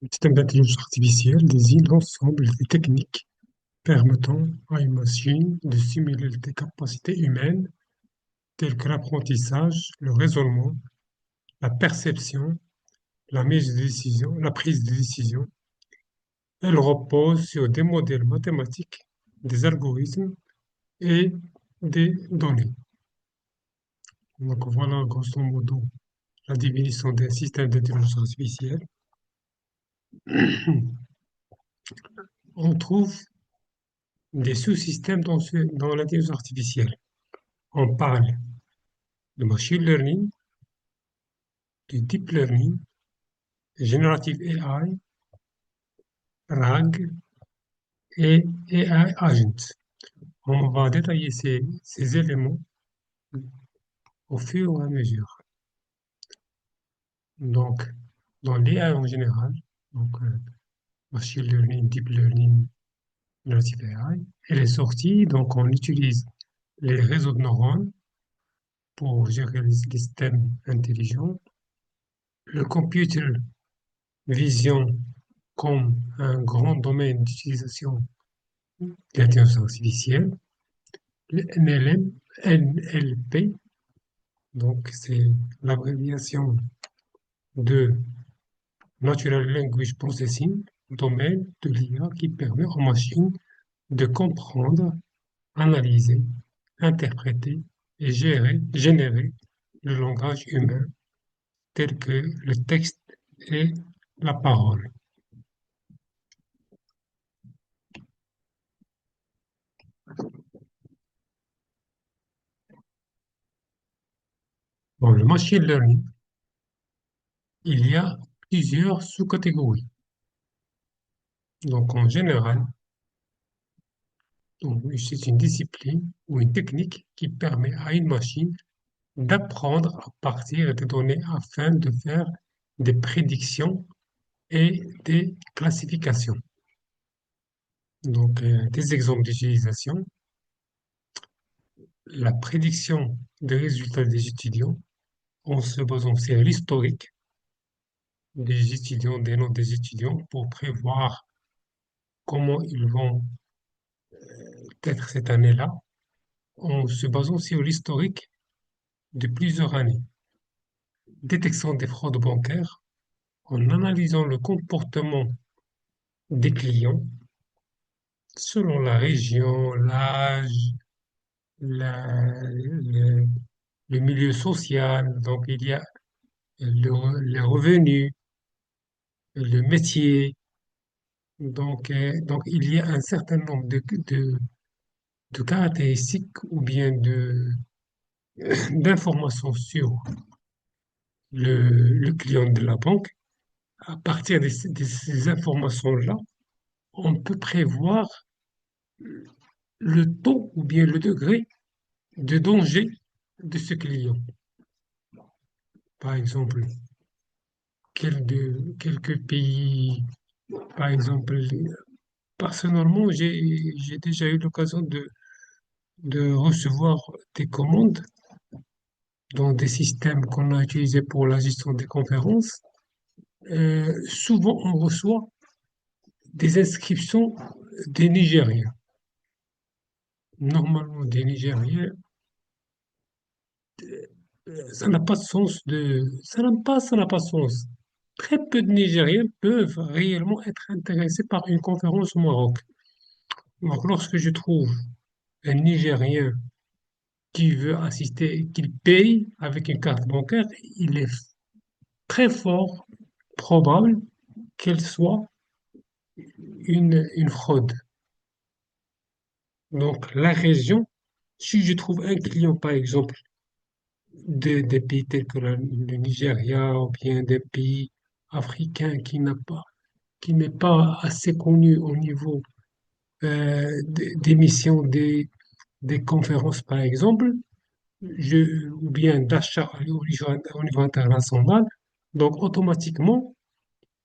Le système d'intelligence artificielle désigne l'ensemble des techniques permettant à une machine de simuler des capacités humaines telles que l'apprentissage, le raisonnement, la perception, la prise de décision. Elle repose sur des modèles mathématiques, des algorithmes et des données. Donc voilà grosso modo la définition d'un système d'intelligence artificielle. On trouve des sous-systèmes dans l'intelligence artificielle. On parle de machine learning, de deep learning, generative AI, RAG et AI agent. On va détailler ces éléments au fur et à mesure. Donc, dans l'AI en général, donc machine learning, deep learning, generative AI, elle est sortie, donc on utilise les réseaux de neurones pour gérer les systèmes intelligents. Le computer vision comme un grand domaine d'utilisation de l'intelligence artificielle. Le NLM, NLP, donc c'est l'abréviation de Natural Language Processing, domaine de l'IA qui permet aux machines de comprendre, analyser, interpréter et générer le langage humain tel que le texte et la parole. Dans le machine learning, il y a plusieurs sous-catégories. Donc en général, donc, c'est une discipline ou une technique qui permet à une machine d'apprendre à partir des données afin de faire des prédictions et des classifications. Donc, des exemples d'utilisation, la prédiction des résultats des étudiants en se basant sur l'historique des étudiants, des notes des étudiants pour prévoir comment ils vont être cette année-là en se basant sur l'historique de plusieurs années. Détection des fraudes bancaires en analysant le comportement des clients selon la région, l'âge, le, le milieu social. Donc, il y a les revenus, le métier. Donc, il y a un certain nombre de caractéristiques ou bien d'informations sur le client de la banque. À partir de ces informations-là, on peut prévoir le taux ou bien le degré de danger de ce client. Par exemple, quelques pays, par exemple, personnellement, j'ai déjà eu l'occasion de recevoir des commandes dans des systèmes qu'on a utilisés pour la gestion des conférences. Souvent, on reçoit des inscriptions des Nigériens. Normalement, des Nigériens, ça n'a pas de sens. Très peu de Nigériens peuvent réellement être intéressés par une conférence au Maroc. Donc, lorsque je trouve un Nigérien qui veut assister, qu'il paye avec une carte bancaire, il est très fort probable qu'elle soit une fraude. Donc, la région, si je trouve un client, par exemple, des pays tels que le Nigeria ou bien des pays africains qui n'est pas assez connu au niveau d'émission des conférences, par exemple, ou bien d'achat au niveau international. Donc, automatiquement,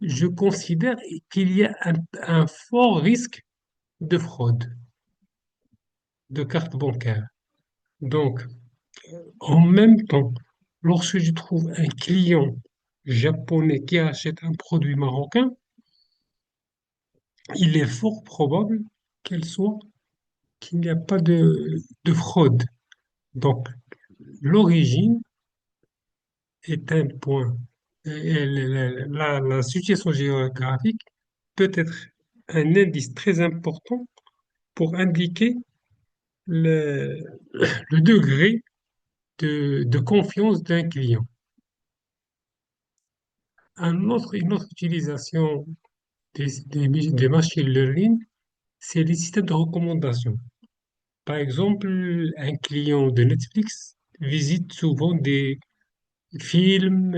je considère qu'il y a un fort risque de fraude de carte bancaire. Donc, en même temps, lorsque je trouve un client japonais qui achète un produit marocain, il est fort probable qu'elle soit, qu'il n'y a pas de fraude. Donc, l'origine est un point. Et la situation géographique peut être un indice très important pour indiquer le, le degré de confiance d'un client. Une autre utilisation des machine learning, c'est les systèmes de recommandation. Par exemple, un client de Netflix visite souvent des films,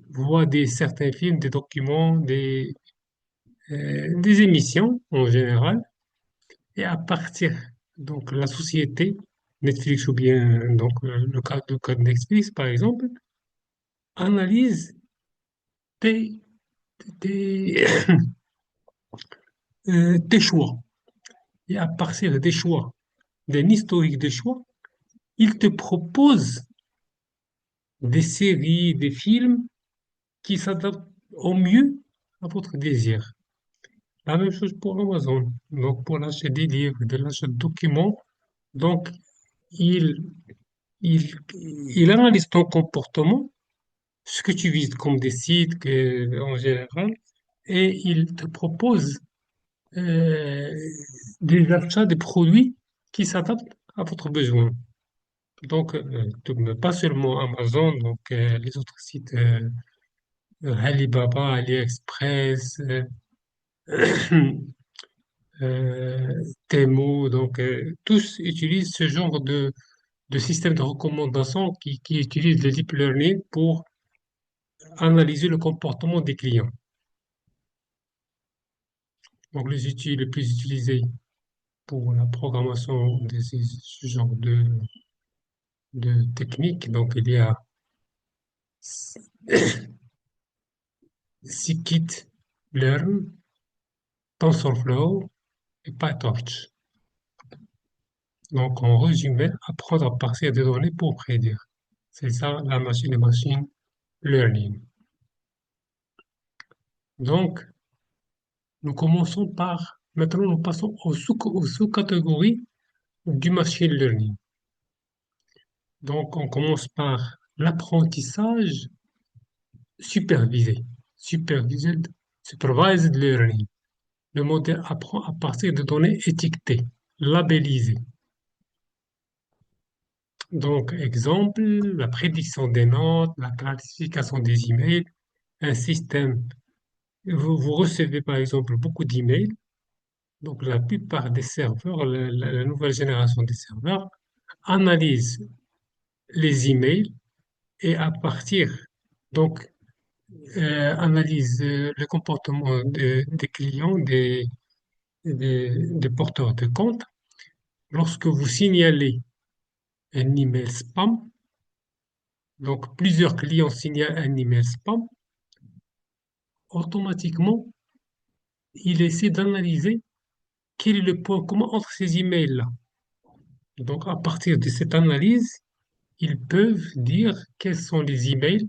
voit certains films, des documents, des émissions en général, et à partir donc la société Netflix ou bien le cas de Netflix par exemple analyse tes, tes, tes choix. Et à partir des choix, d'un historique des choix, il te propose des séries, des films qui s'adaptent au mieux à votre désir. La même chose pour Amazon. Donc, pour l'achat des livres, de l'achat de documents, donc, il, il, il analyse ton comportement, ce que tu vises comme des sites en général, et il te propose euh, des achats des produits qui s'adaptent à votre besoin. Donc, pas seulement Amazon, les autres sites Alibaba, AliExpress, Temu, tous utilisent ce genre de système de recommandation qui utilise le deep learning pour analyser le comportement des clients. Donc, les outils les plus utilisés pour la programmation de ce genre de technique, donc il y a Scikit-learn, TensorFlow et PyTorch. Donc, en résumé, apprendre à partir des données pour prédire. C'est ça les machine learning. Donc, maintenant, nous passons aux sous-catégories du machine learning. Donc, on commence par l'apprentissage supervisé. Supervised, supervised learning. Le modèle apprend à partir de données étiquetées, labellisées. Donc, exemple, la prédiction des notes, la classification des emails, un système. Vous recevez par exemple beaucoup d'emails. Donc, la plupart des serveurs, la nouvelle génération des serveurs, analyse les emails et à partir, donc, analyse le comportement des clients, des porteurs de compte. Lorsque vous signalez un email spam, donc plusieurs clients signalent un email spam, automatiquement, il essaie d'analyser quel est le point commun entre ces emails-là. Donc, à partir de cette analyse, ils peuvent dire quels sont les emails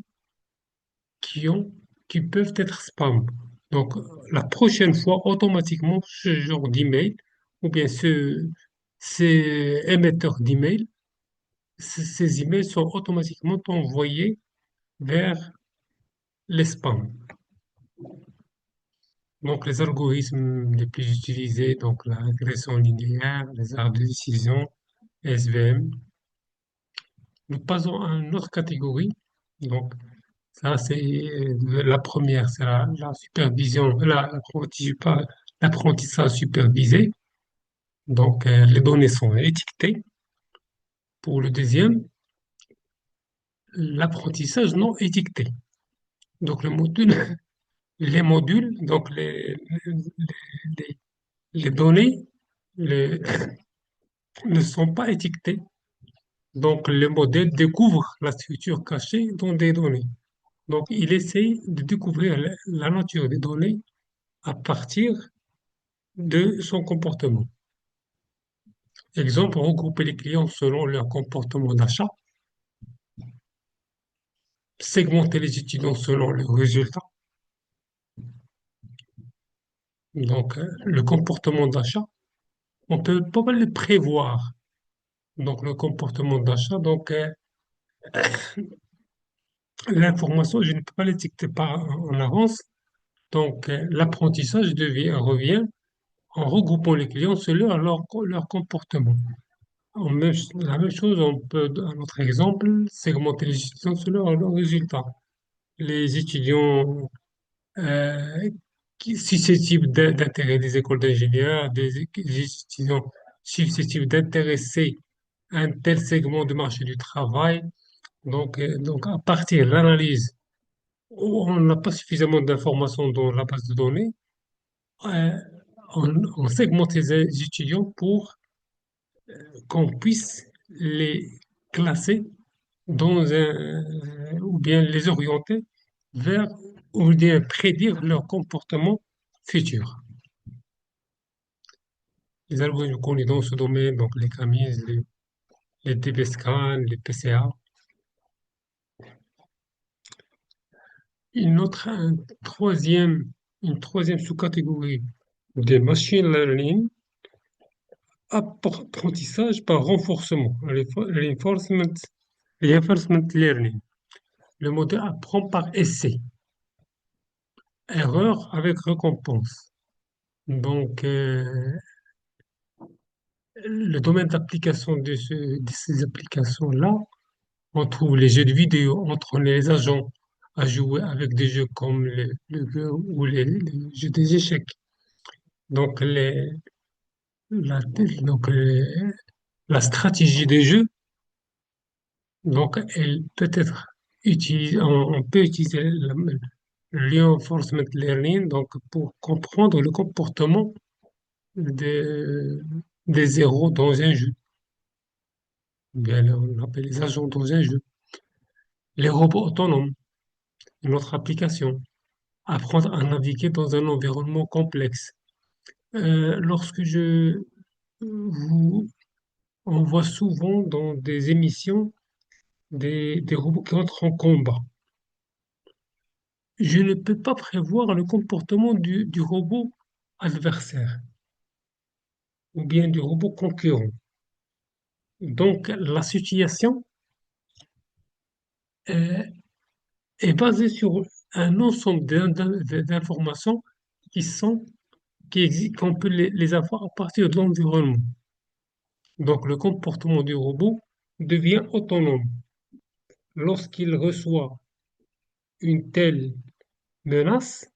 qui ont, qui peuvent être spam. Donc, la prochaine fois, automatiquement, ce genre d'email, ou bien ces émetteurs d'email, ces emails sont automatiquement envoyés vers les spams. Donc, les algorithmes les plus utilisés, donc la régression linéaire, les arts de décision, SVM. Nous passons à une autre catégorie. Donc, ça, c'est la première, c'est la supervision, l'apprentissage supervisé. Donc, les données sont étiquetées. Pour le deuxième, l'apprentissage non étiqueté. Donc, les modules, les, les données les- ne sont pas étiquetées. Donc, le modèle découvre la structure cachée dans des données. Donc, il essaie de découvrir la nature des données à partir de son comportement. Exemple, regrouper les clients selon leur comportement d'achat, segmenter les étudiants selon leurs résultats, Donc, le comportement d'achat, on peut pas mal le prévoir. Donc, le comportement d'achat, donc, l'information, je ne peux pas l'étiqueter par en avance. Donc, l'apprentissage revient en regroupant les clients selon leur comportement. La même chose, on peut, un autre exemple, segmenter les étudiants selon leurs résultats. Les étudiants susceptibles d'intérêt des écoles d'ingénieurs, des étudiants susceptibles d'intéresser un tel segment du marché du travail. Donc à partir de l'analyse où on n'a pas suffisamment d'informations dans la base de données, euh, on segmente les étudiants pour qu'on puisse les classer ou bien les orienter vers, ou bien prédire leur comportement futur. Les algorithmes connus dans ce domaine, donc les CAMIS, les DB-Scan, les PCA. Une autre, un troisième, une troisième sous-catégorie de machine learning, apprentissage par renforcement, reinforcement learning. Le modèle apprend par essai, erreur avec récompense. Donc, le domaine d'application de ces applications-là, on trouve les jeux de vidéo, on trouve les agents à jouer avec des jeux comme le Go ou les jeux des échecs. Donc, la, donc la stratégie des jeux, donc, elle peut être utilisée, on peut utiliser le reinforcement learning donc, pour comprendre le comportement des, des héros dans un jeu. Bien, on appelle les agents dans un jeu. Les robots autonomes, une autre application. Apprendre à naviguer dans un environnement complexe. Lorsque vous, on voit souvent dans des émissions des robots qui entrent en combat. Je ne peux pas prévoir le comportement du robot adversaire ou bien du robot concurrent. Donc, la situation euh, est basée sur un ensemble d'informations qui sont, qui existent, qu'on peut les avoir à partir de l'environnement. Donc, le comportement du robot devient autonome lorsqu'il reçoit une telle menace.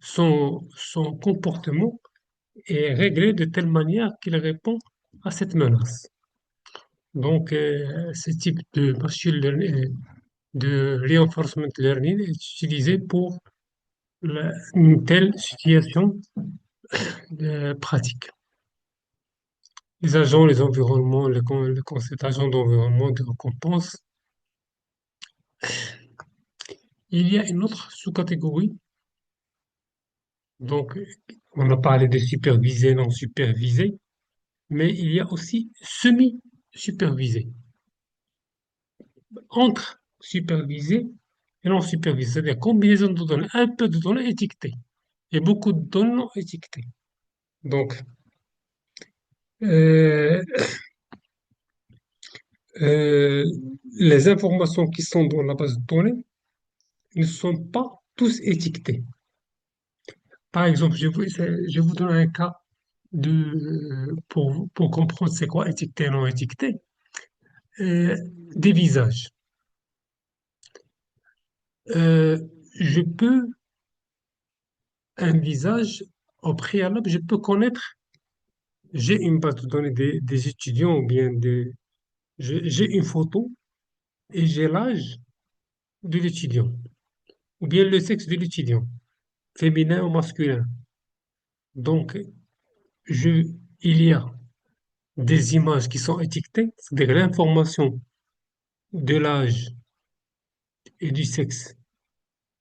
Son comportement est réglé de telle manière qu'il répond à cette menace. Donc, ce type de machine learning, de reinforcement learning est utilisé pour une telle situation pratique. Les agents, les environnements, les concepts agents d'environnement, de récompense. Il y a une autre sous-catégorie. Donc, on a parlé de supervisé, non supervisé, mais il y a aussi semi-supervisé. Entre supervisé et non supervisé, c'est-à-dire combinaison de données, un peu de données étiquetées et beaucoup de données non étiquetées. Donc, euh, euh, les informations qui sont dans la base de données ne sont pas tous étiquetées. Par exemple, je vous donne un cas pour comprendre c'est quoi étiqueté et non étiqueté. Euh, des visages. Euh, je peux, un visage, au préalable, je peux connaître, j'ai une base de données des étudiants ou bien j'ai une photo et j'ai l'âge de l'étudiant ou bien le sexe de l'étudiant, féminin ou masculin. Donc, je, il y a des images qui sont étiquetées, c'est-à-dire l'information de l'âge et du sexe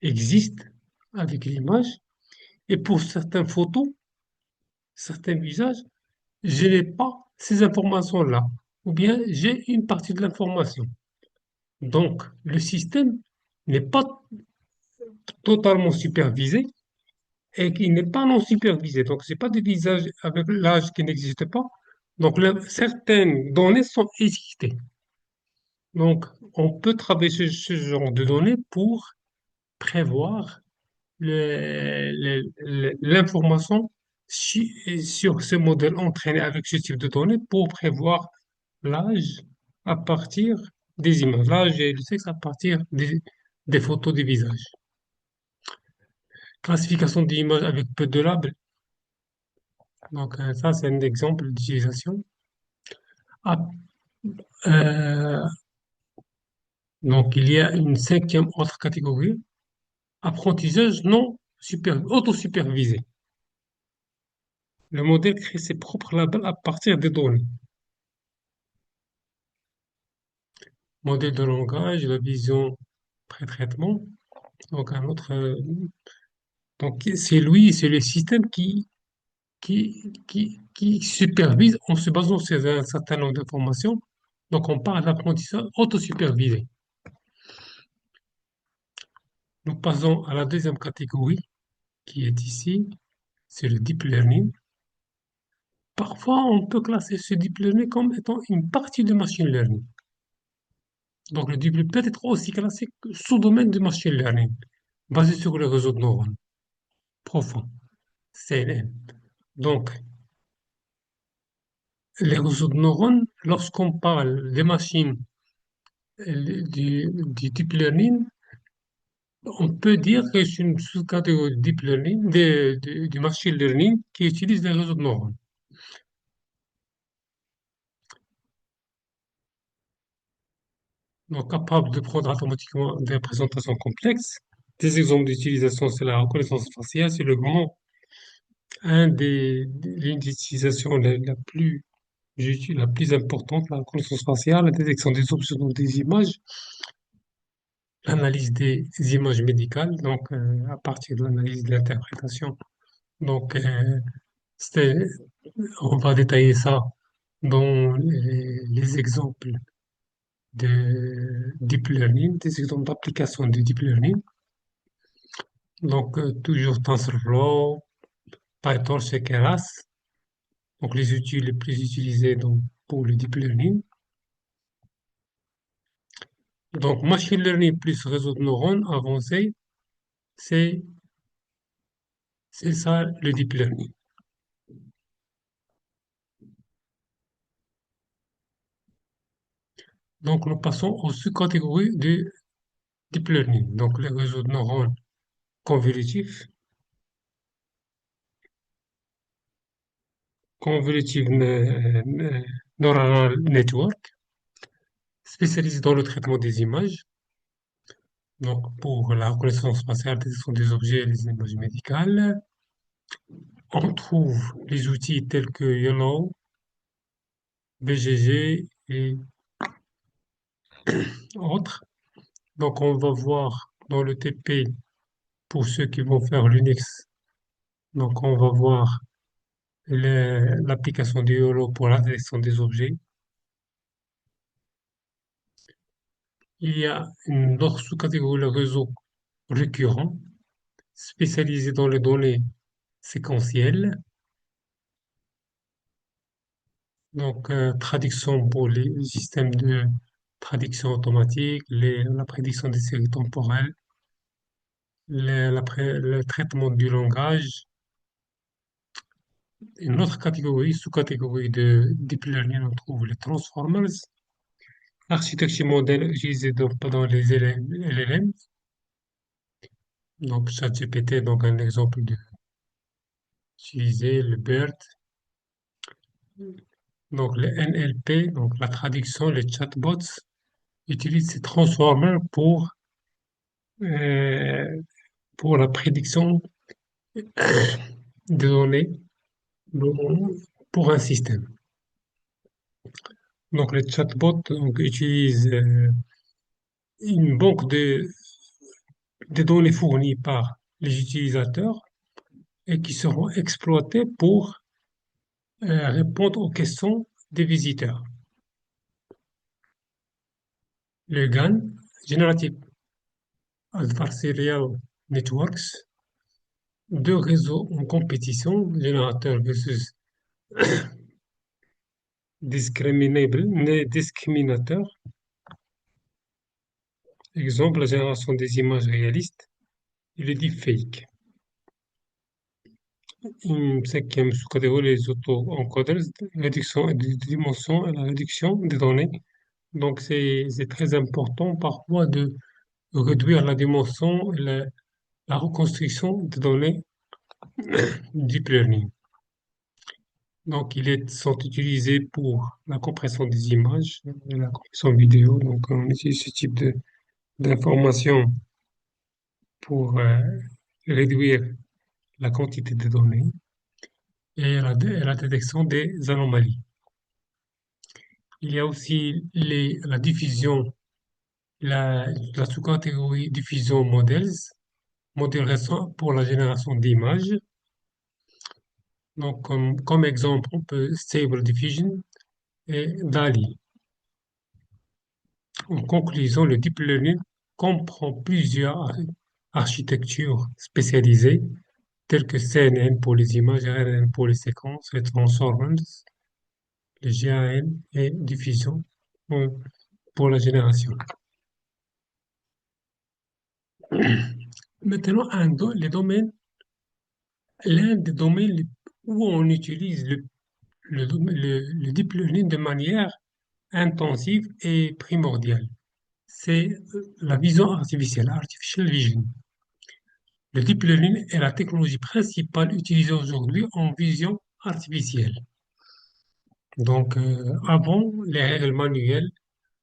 existe avec l'image. Et pour certaines photos, certains visages, je n'ai pas ces informations-là, ou bien j'ai une partie de l'information. Donc, le système n'est pas totalement supervisé et qui n'est pas non supervisé. Donc, c'est pas des visages avec l'âge qui n'existe pas. Donc, certaines données sont étiquetées. Donc, on peut travailler ce genre de données pour prévoir l'information sur ce modèle entraîné avec ce type de données pour prévoir l'âge à partir des images. L'âge et le sexe à partir des photos des visages. Classification des images avec peu de labels. Donc, ça, c'est un exemple d'utilisation. Ah, euh, donc, il y a une cinquième autre catégorie, apprentissage non auto-supervisé. Le modèle crée ses propres labels à partir des données. Modèle de langage, la vision pré-traitement. Donc, donc, c'est le système qui supervise en se basant sur un certain nombre d'informations. Donc, on parle d'apprentissage auto-supervisé. Nous passons à la deuxième catégorie qui est ici, c'est le deep learning. Parfois, on peut classer ce deep learning comme étant une partie de machine learning. Donc, le deep learning peut être aussi classé que sous-domaine de machine learning, basé sur le réseau de neurones profonds, CNN. Donc, les réseaux de neurones, lorsqu'on parle des machines du deep learning, on peut dire que c'est une sous-catégorie de deep learning, du machine learning qui utilise les réseaux de neurones. Donc, capable de prendre automatiquement des représentations complexes. Des exemples d'utilisation, c'est la reconnaissance faciale, c'est l'une des utilisations la plus importante, la reconnaissance faciale, la détection des options dans des images, l'analyse des images médicales, donc à partir de l'analyse de l'interprétation. Donc, c'est- on va détailler ça dans les exemples de deep learning, des exemples d'application de deep learning. Donc, toujours TensorFlow, PyTorch et Keras, donc les outils les plus utilisés pour le deep learning. Donc, machine learning plus réseau de neurones avancé, c'est c'est ça le deep learning. Donc, nous passons aux sous-catégories du deep learning. Donc, les réseaux de neurones convolutifs, convolutive neural network, spécialisés dans le traitement des images. Donc, pour la reconnaissance faciale des objets et les images médicales, on trouve les outils tels que YOLO, BGG et autres. Donc, on va voir dans le TP, pour ceux qui vont faire l'Unix, donc on va voir l'application de YOLO pour la détection des objets. Il y a une autre sous-catégorie, le réseau récurrent, spécialisé dans les données séquentielles. Donc, traduction pour les systèmes de traduction automatique, la prédiction des séries temporelles, le traitement du langage. Une autre catégorie, sous-catégorie de deep learning, on trouve les transformers, l'architecture modèle utilisée dans les LLM, donc ChatGPT, donc un exemple de utiliser le BERT, donc le NLP, donc la traduction, les chatbots utilisent ces transformers euh, pour la prédiction des données dans- pour un système. Donc les chatbots donc, utilisent une banque de données fournies par les utilisateurs et qui seront exploitées pour répondre aux questions des visiteurs. Le GAN, Generative Adversarial Networks, deux réseaux en compétition, générateur versus discriminable, discriminateur. Exemple, la génération des images réalistes et le deepfake. Une cinquième sous-catégorie, les auto-encoders, réduction des dimensions et la réduction des données. Donc, c'est très important parfois de réduire la dimension et la reconstruction des données deep learning. Donc, sont utilisés pour la compression des images et la compression vidéo. Donc, on utilise ce type d'informations pour réduire la quantité de données et la détection des anomalies. Il y a aussi la diffusion, la sous-catégorie diffusion models, modèles récents pour la génération d'images. Donc, comme exemple, on peut Stable Diffusion et DALI. En conclusion, le deep learning comprend plusieurs architectures spécialisées, telles que CNN pour les images, RNN pour les séquences, les transformers, le GAN et diffusion euh, pour la génération. Maintenant, l'un des domaines où on utilise le deep learning de manière intensive et primordiale, c'est la vision artificielle, artificial vision. Le deep learning est la technologie principale utilisée aujourd'hui en vision artificielle. Donc, avant, les règles manuelles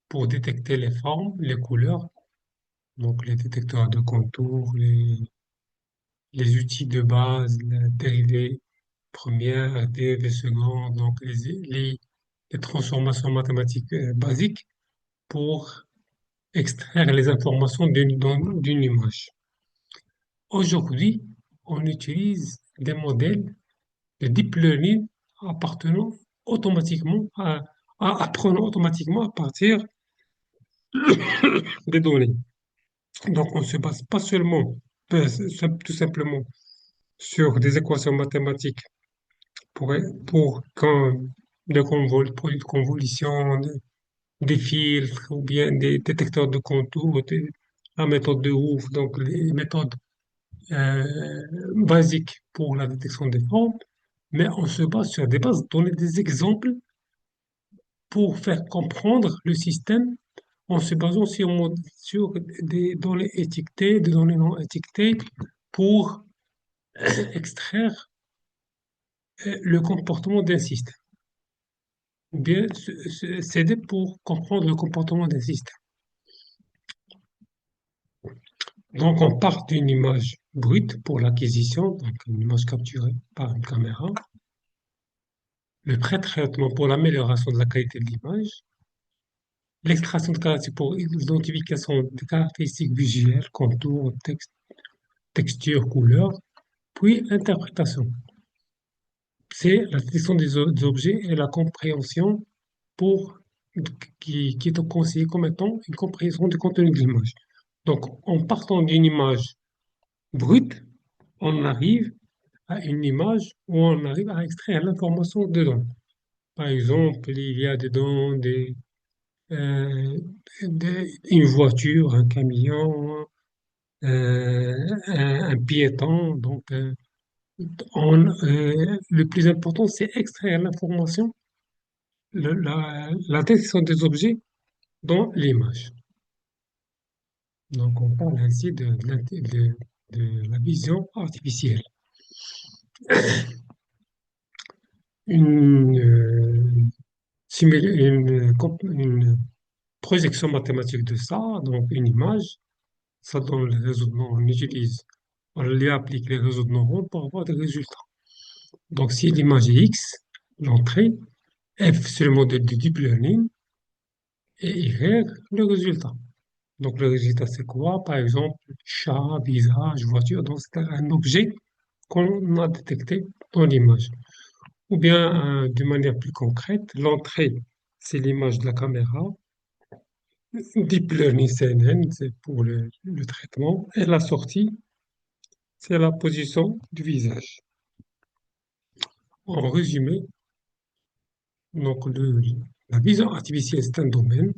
pour détecter les formes, les couleurs, donc les détecteurs de contours, les outils de base, la dérivée première, dérivée seconde, donc les transformations mathématiques basiques pour extraire les informations d'une image. Aujourd'hui, on utilise des modèles de deep learning appartenant automatiquement apprenant automatiquement à partir des données. Donc, on ne se base pas seulement, tout simplement, sur des équations mathématiques pour, pour quand produits de convolution, des filtres ou bien des détecteurs de contours, la méthode de Hoof, donc les méthodes euh, basiques pour la détection des formes, mais on se base sur des bases de données, des exemples pour faire comprendre le système en se basant sur des données étiquetées, des données non étiquetées, pour extraire le comportement d'un système, ou bien s'aider pour comprendre le comportement d'un système. Donc, on part d'une image brute pour l'acquisition, donc une image capturée par une caméra, le pré-traitement pour l'amélioration de la qualité de l'image, l'extraction de caractéristiques pour l'identification des caractéristiques visuelles, contours, texte, texture, couleur, puis l'interprétation. C'est la détection des objets et la compréhension pour, qui est conseillé comme étant une compréhension du contenu de l'image. Donc, en partant d'une image brute, on arrive à une image où on arrive à extraire l'information dedans. Par exemple, il y a dedans euh, une voiture, un camion, un piéton. Donc, le plus important, c'est extraire l'information, la détection des objets dans l'image. Donc, on parle ainsi de la vision artificielle. Une, une projection mathématique de ça, donc une image, ça donne les raisonnements. On lui applique les réseaux de neurones pour avoir des résultats. Donc, si l'image est X, l'entrée, F, c'est le modèle de deep learning, et Y, le résultat. Donc, le résultat, c'est quoi? Par exemple, chat, visage, voiture. Donc, c'est un objet qu'on a détecté dans l'image. Ou bien, de manière plus concrète, l'entrée, c'est l'image de la caméra. Deep Learning CNN, c'est pour le traitement. Et la sortie, c'est la position du visage. En résumé, donc la vision artificielle, c'est un domaine.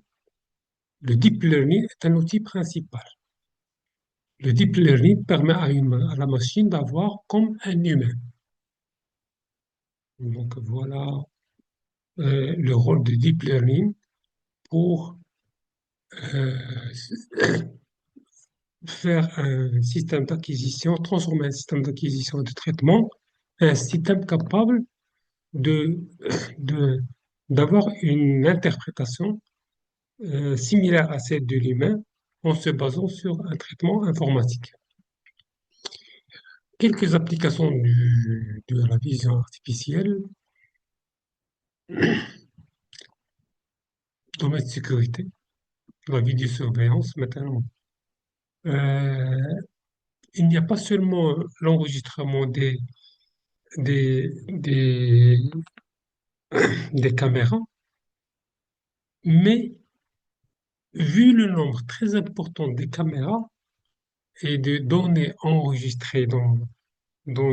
Le deep learning est un outil principal. Le deep learning permet à la machine d'avoir comme un humain. Donc voilà le rôle du deep learning pour euh, faire un système d'acquisition, transformer un système d'acquisition et de traitement, un système capable de, de- d'avoir une interprétation similaire à celle de l'humain en se basant sur un traitement informatique. Quelques applications de la vision artificielle, domaine de sécurité, la vidéosurveillance maintenant. Euh, il n'y a pas seulement l'enregistrement des, des, des caméras, mais vu le nombre très important des caméras et de données enregistrées dans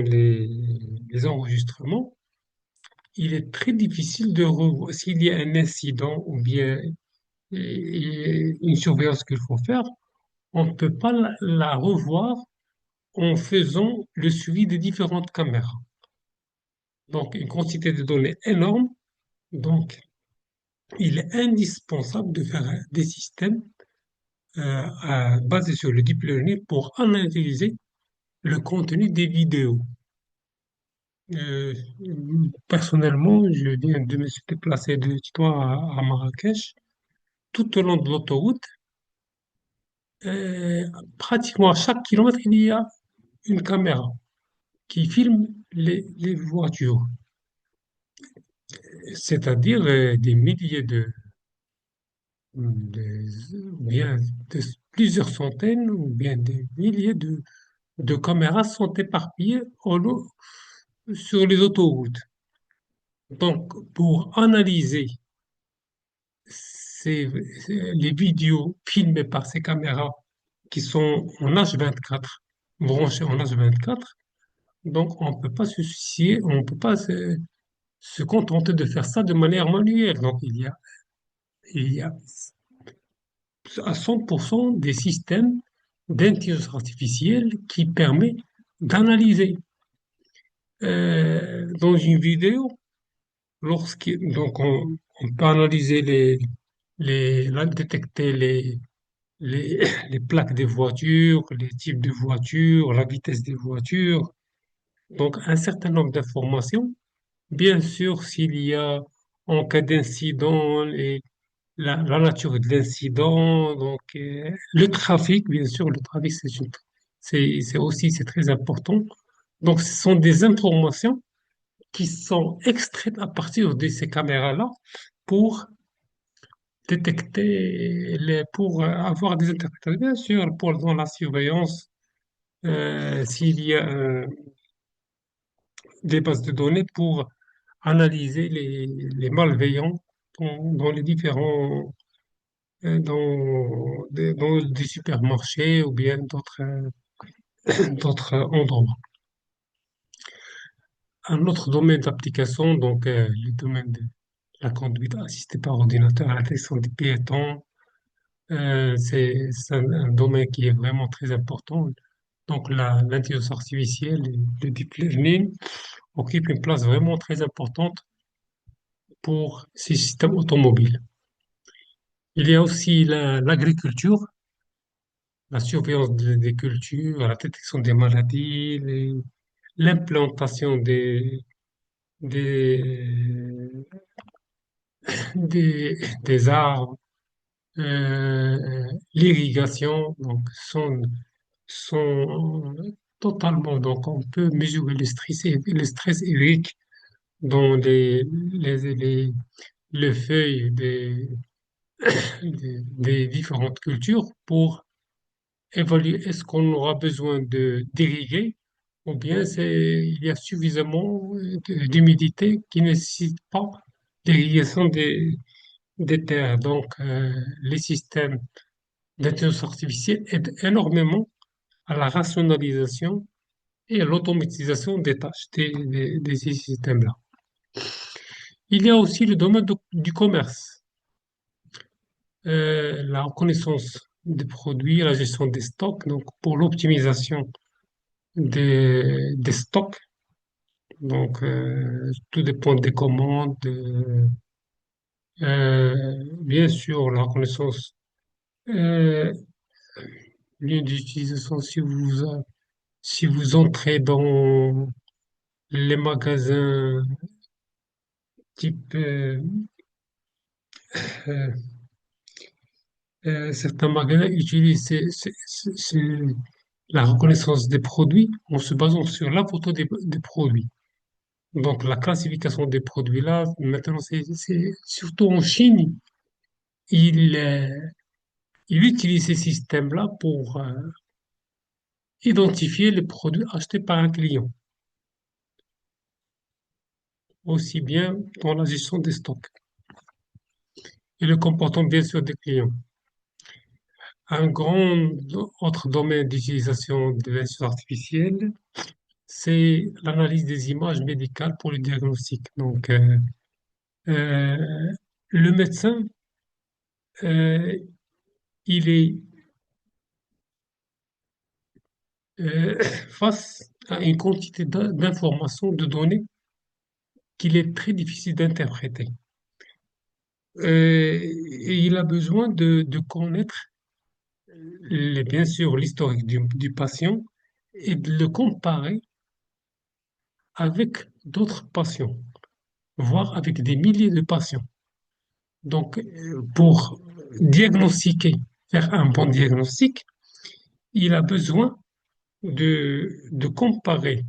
les enregistrements, il est très difficile de revoir s'il y a un incident ou bien une surveillance qu'il faut faire, on ne peut pas la revoir en faisant le suivi des différentes caméras. Donc, une quantité de données énorme. Donc, il est indispensable de faire des systèmes basés sur le deep learning pour analyser le contenu des vidéos. Euh, Personnellement, je viens de me déplacer de Titois à Marrakech. Tout au long de l'autoroute, euh, pratiquement à chaque kilomètre, il y a une caméra qui filme les voitures, c'est-à-dire des milliers ou bien de plusieurs centaines ou bien des milliers de caméras sont éparpillées sur les autoroutes. Donc, pour analyser ces, les vidéos filmées par ces caméras qui sont en H24, branchées en H24, donc on ne peut pas se soucier, on ne peut pas se contenter de faire ça de manière manuelle. Donc, il y a à 100% des systèmes d'intelligence artificielle qui permet d'analyser dans une vidéo, donc on peut analyser détecter les, les plaques des voitures, les types de voitures, la vitesse des voitures, donc un certain nombre d'informations. Bien sûr, s'il y a en cas d'incident, la nature de l'incident, donc le trafic, bien sûr, le trafic c'est aussi c'est très important. Donc, ce sont des informations qui sont extraites à partir de ces caméras-là pour détecter pour avoir des interprétations, bien sûr, pour dans la surveillance, s'il y a des bases de données pour analyser les malveillants dans les différents dans des supermarchés ou bien d'autres endroits. Un autre domaine d'application, donc le domaine de la conduite assistée par ordinateur à la détection des piétons, c'est un domaine qui est vraiment très important. Donc l'intelligence artificielle et le deep learning occupent une place vraiment très importante pour ces systèmes automobiles. Il y a aussi l'agriculture, la surveillance des cultures, la détection des maladies, l'implantation des, des arbres, l'irrigation, donc sont totalement, donc on peut mesurer le stress hydrique dans les feuilles des différentes cultures pour évaluer est-ce qu'on aura besoin d'irriguer ou bien il y a suffisamment d'humidité qui ne nécessite pas d'irrigation des terres. Donc, les systèmes d'intelligence artificielle aident énormément à la rationalisation et l'automatisation des tâches des systèmes-là. Il y a aussi le domaine du commerce, la reconnaissance des produits, la gestion des stocks, donc pour l'optimisation des stocks. Donc, tout dépend des commandes. Bien sûr, la reconnaissance, euh, lieu d'utilisation, si vous entrez dans les magasins type euh, certains magasins utilisent la reconnaissance des produits en se basant sur la photo des produits. Donc, la classification des produits là, maintenant, surtout en Chine, ils, euh, ils utilisent ces systèmes-là pour identifier les produits achetés par un client, aussi bien dans la gestion des stocks et le comportement, bien sûr, des clients. Un grand autre domaine d'utilisation de l'intelligence artificielle, c'est l'analyse des images médicales pour le diagnostic. Donc, euh, le médecin, euh, il est face à une quantité d'informations, de données qu'il est très difficile d'interpréter. Et il a besoin de connaître, bien sûr, l'historique du patient et de le comparer avec d'autres patients, voire avec des milliers de patients. Donc, pour diagnostiquer, faire un bon diagnostic, il a besoin de comparer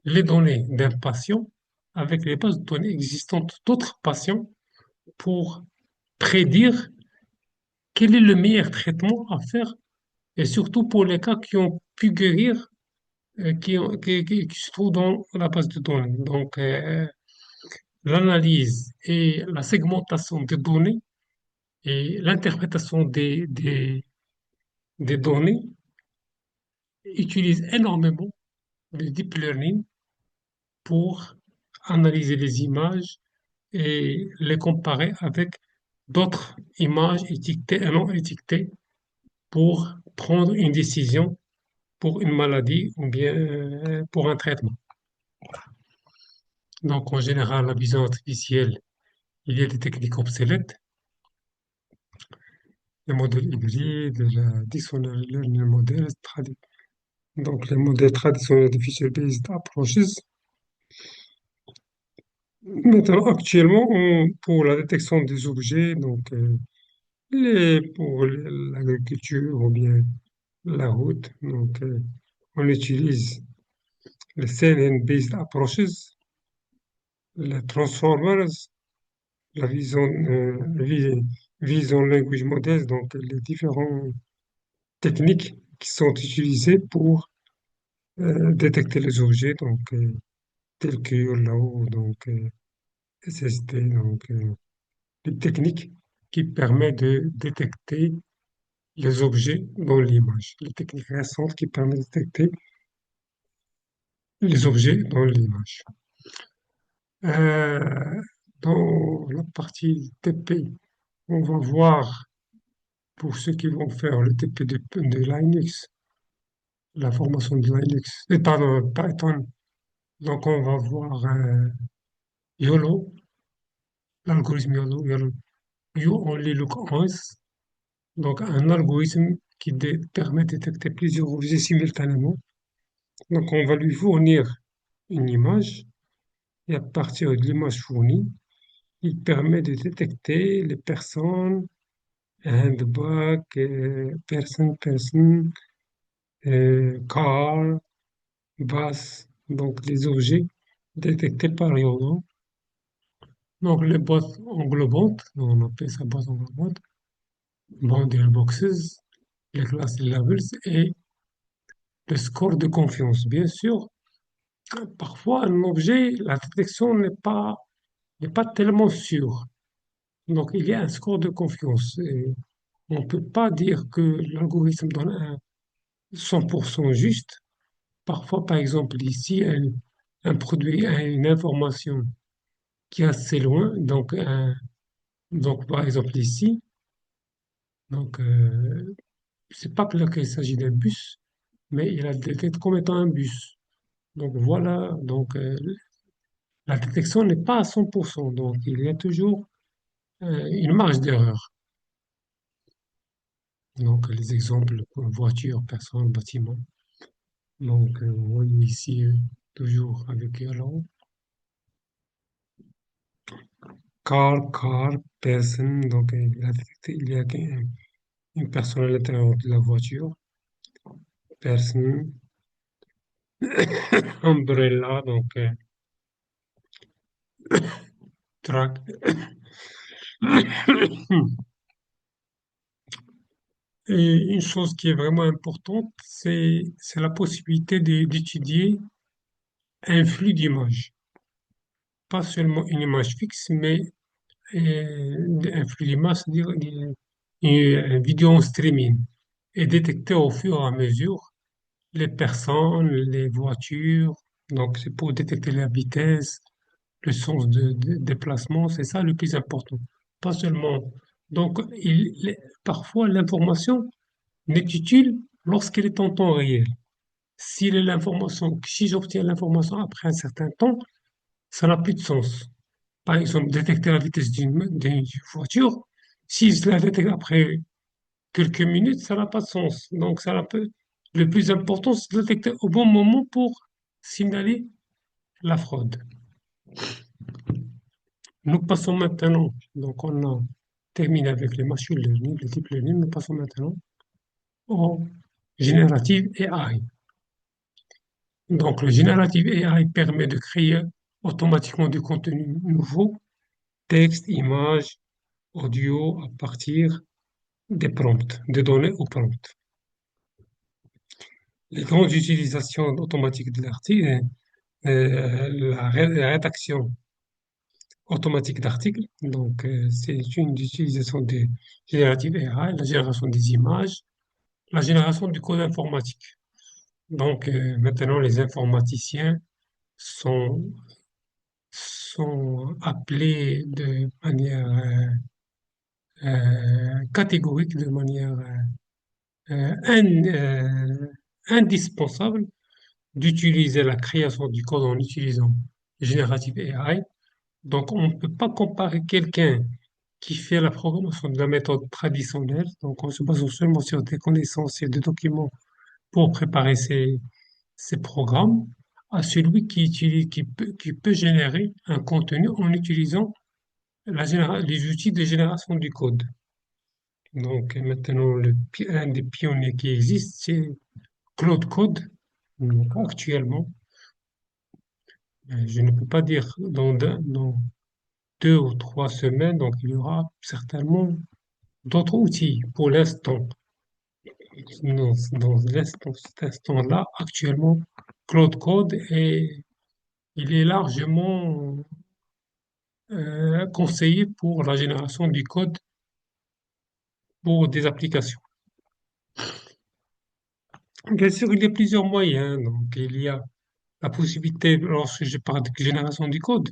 les données d'un patient avec les bases de données existantes d'autres patients pour prédire quel est le meilleur traitement à faire et surtout pour les cas qui ont pu guérir, qui se trouvent dans la base de données. Donc, l'analyse et la segmentation des données et l'interprétation des données utilisent énormément le deep learning pour analyser les images et les comparer avec d'autres images étiquetées et non étiquetées pour prendre une décision pour une maladie ou bien pour un traitement. Donc, en général, la vision artificielle, il y a des techniques obsolètes, les modèles hybrides, la dictionary learning models, donc les modèles traditionnels de feature-based approaches. Maintenant, actuellement, pour la détection des objets, donc pour l'agriculture ou bien la route, donc on utilise les CNN-based approaches, les transformers, la vision language models, donc les différentes techniques qui sont utilisées pour détecter les objets, donc tels que YOLO, donc SST, donc les techniques qui permettent de détecter les objets dans l'image, les techniques récentes qui permettent de détecter les objets dans l'image. Euh, dans la partie TP, on va voir pour ceux qui vont faire le TP de Linux, la formation de Linux, et pardon, Python. Donc on va voir YOLO, l'algorithme YOLO, You Only Look Once, donc un algorithme qui permet de détecter plusieurs objets simultanément. Donc on va lui fournir une image et à partir de l'image fournie, il permet de détecter les personnes, handbag, person, car, bus, donc les objets détectés par YOLO. Donc les boîtes englobantes, on appelle ça boîte englobante, boundary boxes, les classes labels et le score de confiance. Bien sûr, parfois un objet, la détection n'est pas tellement sûre. Donc il y a un score de confiance. Et on ne peut pas dire que l'algorithme donne un 100% juste, Parfois, par exemple, ici, un produit a une information qui est assez loin, donc par exemple ici, donc c'est pas clair qu'il s'agit d'un bus, mais il a détecté comme étant un bus. Donc voilà, donc la détection n'est pas à 100%, donc il y a toujours une marge d'erreur. Donc les exemples, voiture, personne, bâtiment. Donc vous voyez ici toujours avec Irlande. Car, person, donc il a détecté, il y a une personne à l'intérieur de la voiture. Person, umbrella, donc truck. Et une chose qui est vraiment importante, c'est la possibilité d'étudier un flux d'images. Pas seulement une image fixe, mais un flux d'images, c'est-à-dire une vidéo en streaming, et détecter au fur et à mesure les personnes, les voitures. Donc, c'est pour détecter la vitesse, le sens de déplacement, c'est ça le plus important. Pas seulement. Donc, parfois, l'information n'est utile lorsqu'elle est en temps réel. Si j'obtiens l'information après un certain temps, ça n'a plus de sens. Par exemple, détecter la vitesse d'une voiture, si je la détecte après quelques minutes, ça n'a pas de sens. Donc, le plus important, c'est de détecter au bon moment pour signaler la fraude. Nous passons maintenant, donc on a terminé avec les machine learning, le deep learning, nous passons maintenant au générative AI. Donc, le générative AI permet de créer automatiquement du contenu nouveau, texte, images, audio, à partir des prompts, des données aux prompts. Les grandes utilisations automatiques de l'article, la rédaction automatique d'articles, donc c'est une utilisation des génératives AI, la génération des images, la génération du code informatique. Donc maintenant, les informaticiens sont, sont appelés de manière catégorique, de manière indispensable d'utiliser la création du code en utilisant Generative AI. Donc, on ne peut pas comparer quelqu'un qui fait la programmation de la méthode traditionnelle, donc en se basant seulement sur des connaissances et des documents pour préparer ces programmes, à celui qui peut générer un contenu en utilisant les outils de génération du code. Donc, maintenant, un des pionniers qui existe, c'est Claude Code. Donc, actuellement, je ne peux pas dire dans 2 ou 3 semaines, donc il y aura certainement d'autres outils. Pour l'instant, cet instant-là, actuellement, Claude Code il est largement conseillé pour la génération du code pour des applications. Bien sûr, il y a plusieurs moyens. Donc, il y a la possibilité, lorsque je parle de génération du code,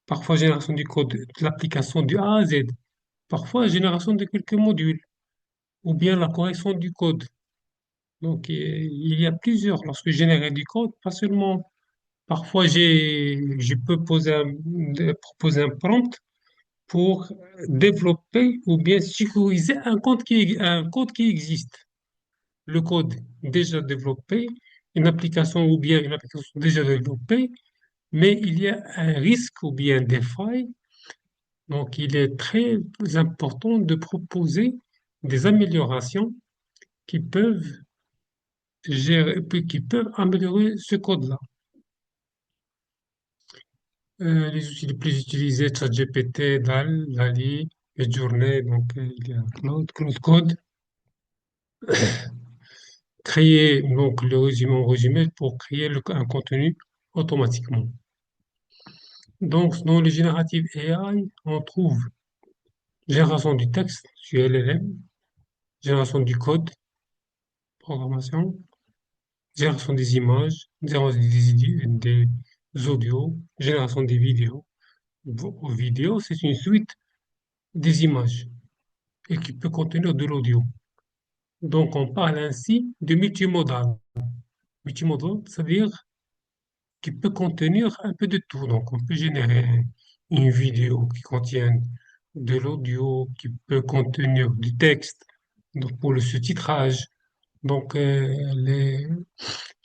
parfois génération du code de l'application du A à Z, parfois génération de quelques modules, ou bien la correction du code. Donc, il y a plusieurs. Lorsque je génère du code, pas seulement, parfois je peux proposer un prompt pour développer ou bien sécuriser un code qui existe. Le code déjà développé, une application ou bien une application déjà développée, mais il y a un risque ou bien des failles. Donc, il est très important de proposer des améliorations qui peuvent qui peuvent améliorer ce code-là. Les outils les plus utilisés, ChatGPT, DAL, DALL-E, Midjourney, donc il y a Claude Code. Créer donc le résumé en résumé pour créer un contenu automatiquement. Donc, dans les génératives AI, on trouve génération du texte sur LLM, génération du code, programmation, génération des images, génération des audios, génération des vidéos. Vos vidéos, c'est une suite des images et qui peut contenir de l'audio. Donc, on parle ainsi de multimodal. Multimodal, c'est-à-dire qui peut contenir un peu de tout. Donc, on peut générer une vidéo qui contient de l'audio, qui peut contenir du texte, donc pour le sous-titrage. Donc, le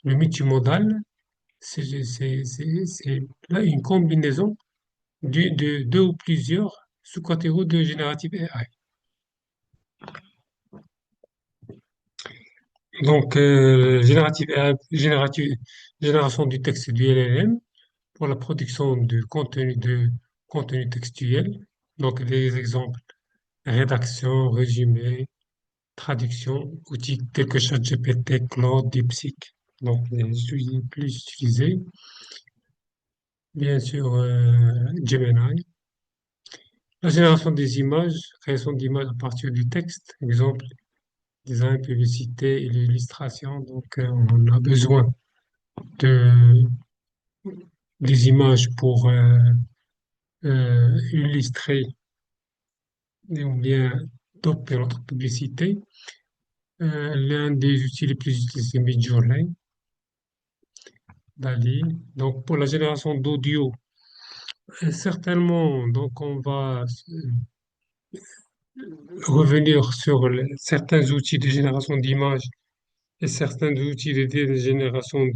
multimodal, c'est là une combinaison de deux ou plusieurs sous-catégories de Generative AI. Donc, génération du texte du LLM pour la production de contenu textuel. Donc, des exemples, rédaction, résumé, traduction, outils tels que ChatGPT, Claude, DeepSeek. Donc, les plus utilisés. Bien sûr, Gemini. La génération des images, création d'images à partir du texte, exemple, design, publicité et l'illustration. Donc, on a besoin de, des images pour illustrer ou bien doper notre publicité. L'un des outils les plus utilisés, c'est Midjourney, Dali. Donc, pour la génération d'audio, certainement, donc on va revenir sur certains outils de génération d'images et certains outils de génération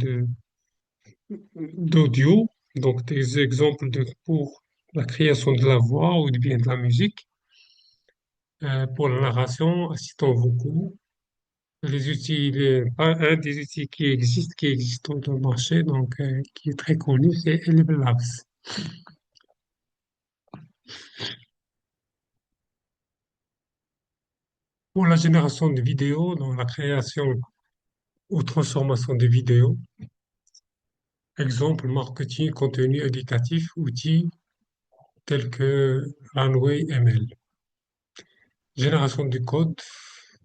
d'audio. Donc, des exemples pour la création de la voix ou bien de la musique. Pour la narration, assistants vocaux. Les outils, un des outils qui existe dans le marché, donc qui est très connu, c'est Eleven Labs. Pour la génération de vidéos, dans la création ou transformation de vidéos, exemple marketing, contenu éducatif, outils tels que Runway ML. Génération du code,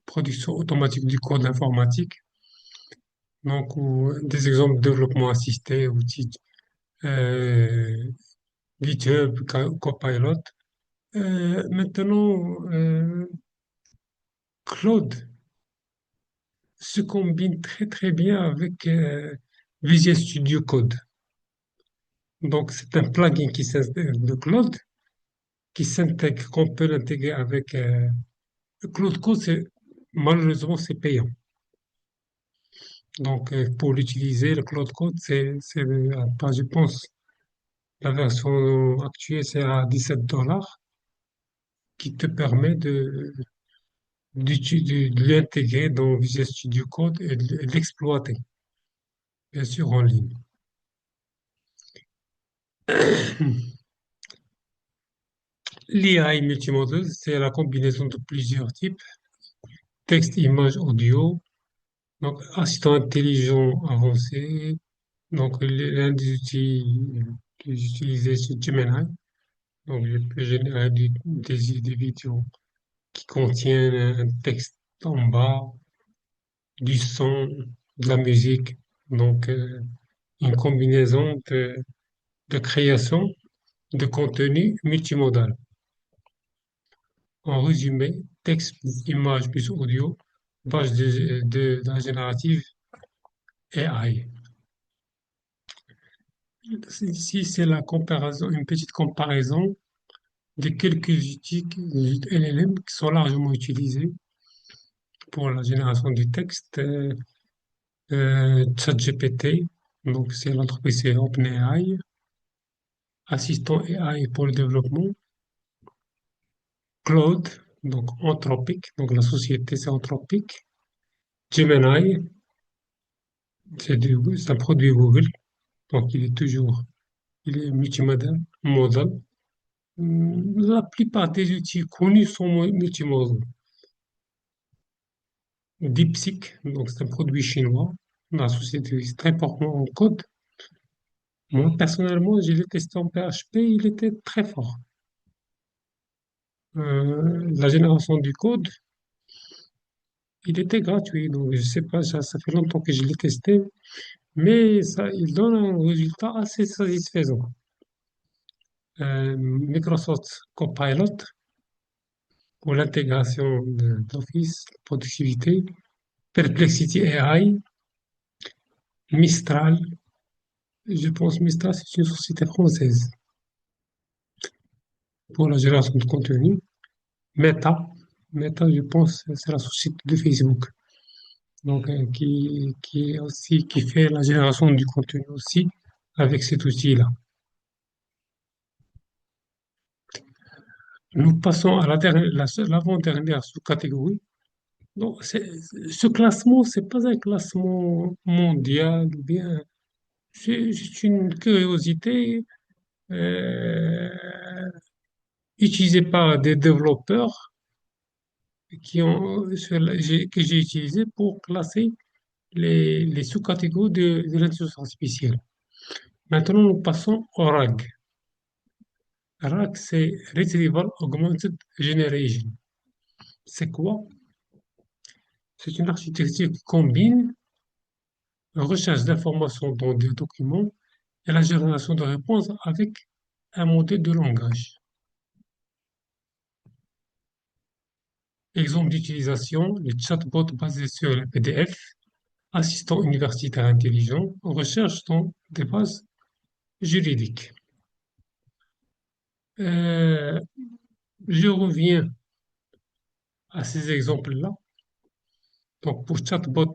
production automatique du code informatique, donc ou des exemples de développement assisté, outils euh, GitHub, Copilot. Maintenant, Claude se combine très très bien avec Visual Studio Code. Donc, c'est un plugin qui s'intègre de Claude, qui s'intègre, qu'on peut l'intégrer avec Claude Code, malheureusement, c'est payant. Donc, pour l'utiliser, le Claude Code, je pense, la version actuelle, c'est à 17 dollars, qui te permet de l'intégrer dans Visual Studio Code et de l'exploiter, bien sûr, en ligne. L'IA multimodal, c'est la combinaison de plusieurs types, texte, image, audio, donc assistant intelligent avancé, donc l'un des outils que j'utilisais, c'est Gemini, donc je peux générer des vidéos qui contiennent un texte en bas, du son, de la musique, donc une combinaison de création de contenu multimodal. En résumé, texte plus image plus audio, base de la générative AI. Ici, c'est la comparaison, une petite comparaison de quelques outils LLM qui sont largement utilisés pour la génération du texte. ChatGPT, donc c'est l'entreprise, c'est OpenAI. Assistant AI pour le développement. Claude, donc Anthropic, donc la société c'est Anthropic. Gemini, c'est un produit Google, donc il est multimodal. Modal. La plupart des outils connus sont multimodaux. DeepSeek, donc c'est un produit chinois. La société est très fortement en code. Moi, personnellement, je l'ai testé en PHP, il était très fort. La génération du code, Il était gratuit, donc je sais pas, ça fait longtemps que je l'ai testé, mais ça, il donne un résultat assez satisfaisant. Microsoft Copilot pour l'intégration d'Office, productivité, Perplexity AI, Mistral, je pense Mistral, c'est une société française pour la génération de contenu. Meta, Meta, je pense, c'est la société de Facebook, donc qui est aussi qui fait la génération du contenu aussi avec cet outil-là. Nous passons à l'avant-dernière sous-catégorie. Donc, ce classement, c'est pas un classement mondial, ou bien c'est juste une curiosité euh, utilisée par des développeurs que j'ai utilisé pour classer les sous-catégories de l'intelligence artificielle. Maintenant, nous passons au RAG. RAG, c'est Retrieval Augmented Generation. C'est quoi? C'est une architecture qui combine la recherche d'informations dans des documents et la génération de réponses avec un modèle de langage. Exemple d'utilisation, les chatbots basés sur le PDF, assistants universitaires intelligents, recherche dans des bases juridiques. Euh, je reviens à ces exemples-là. Donc, pour chatbot,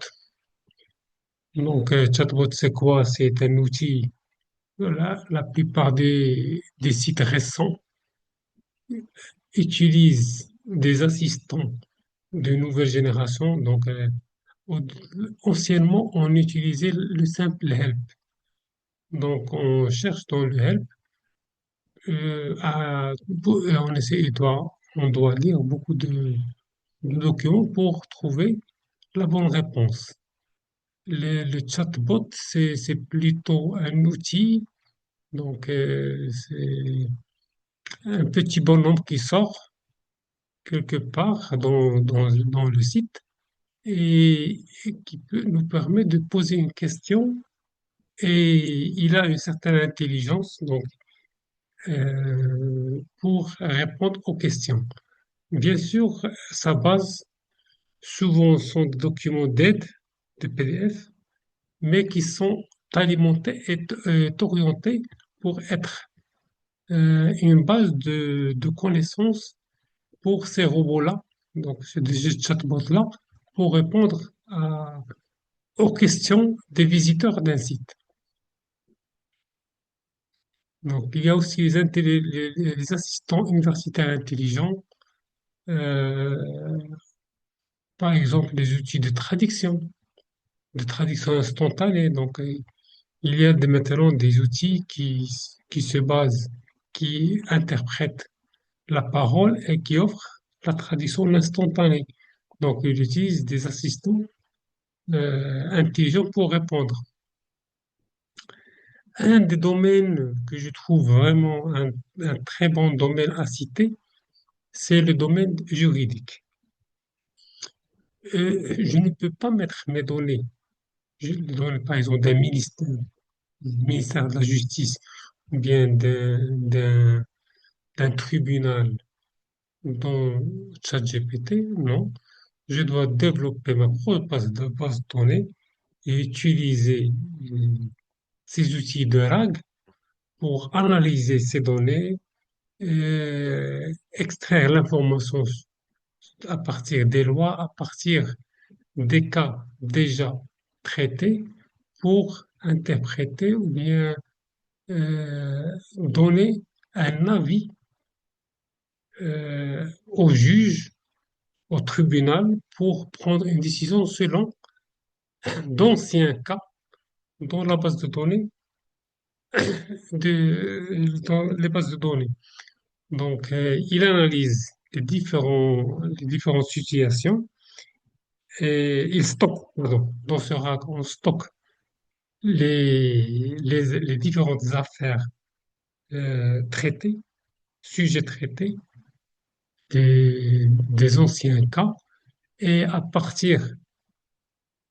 chatbot, c'est quoi? C'est un outil. La plupart des sites récents utilisent des assistants de nouvelle génération. Au- anciennement, on utilisait le simple help. Donc, on cherche dans le help, et on doit lire beaucoup de documents pour trouver la bonne réponse. Le chatbot, c'est plutôt un outil, c'est un petit bonhomme qui sort quelque part dans le site et qui peut nous permettre de poser une question et il a une certaine intelligence pour répondre aux questions. Bien sûr, sa base souvent sont des documents d'aide, de PDF, mais qui sont alimentés et orientés pour être une base de connaissances pour ces robots-là, donc ces chatbots-là, pour répondre aux questions des visiteurs d'un site. Donc, il y a aussi les assistants universitaires intelligents, euh, par exemple les outils de traduction instantanée. Il y a maintenant des outils qui se basent, qui interprètent la parole et qui offrent la traduction instantanée. Donc, ils utilisent des assistants intelligents pour répondre. Un des domaines que je trouve vraiment un très bon domaine à citer, c'est le domaine juridique. Je ne peux pas mettre mes données, les données par exemple du ministère de la Justice ou bien d'un tribunal dans ChatGPT, non. Je dois développer ma propre base de données et utiliser ces outils de RAG pour analyser ces données, extraire l'information à partir des lois, à partir des cas déjà traités pour interpréter ou bien donner un avis au juge, au tribunal pour prendre une décision selon d'anciens cas dans la base de données, dans les bases de données. Il analyse les différentes situations et il stocke, pardon, dans ce RAC, on stocke les différentes affaires traitées, sujets traités, des anciens cas, Et à partir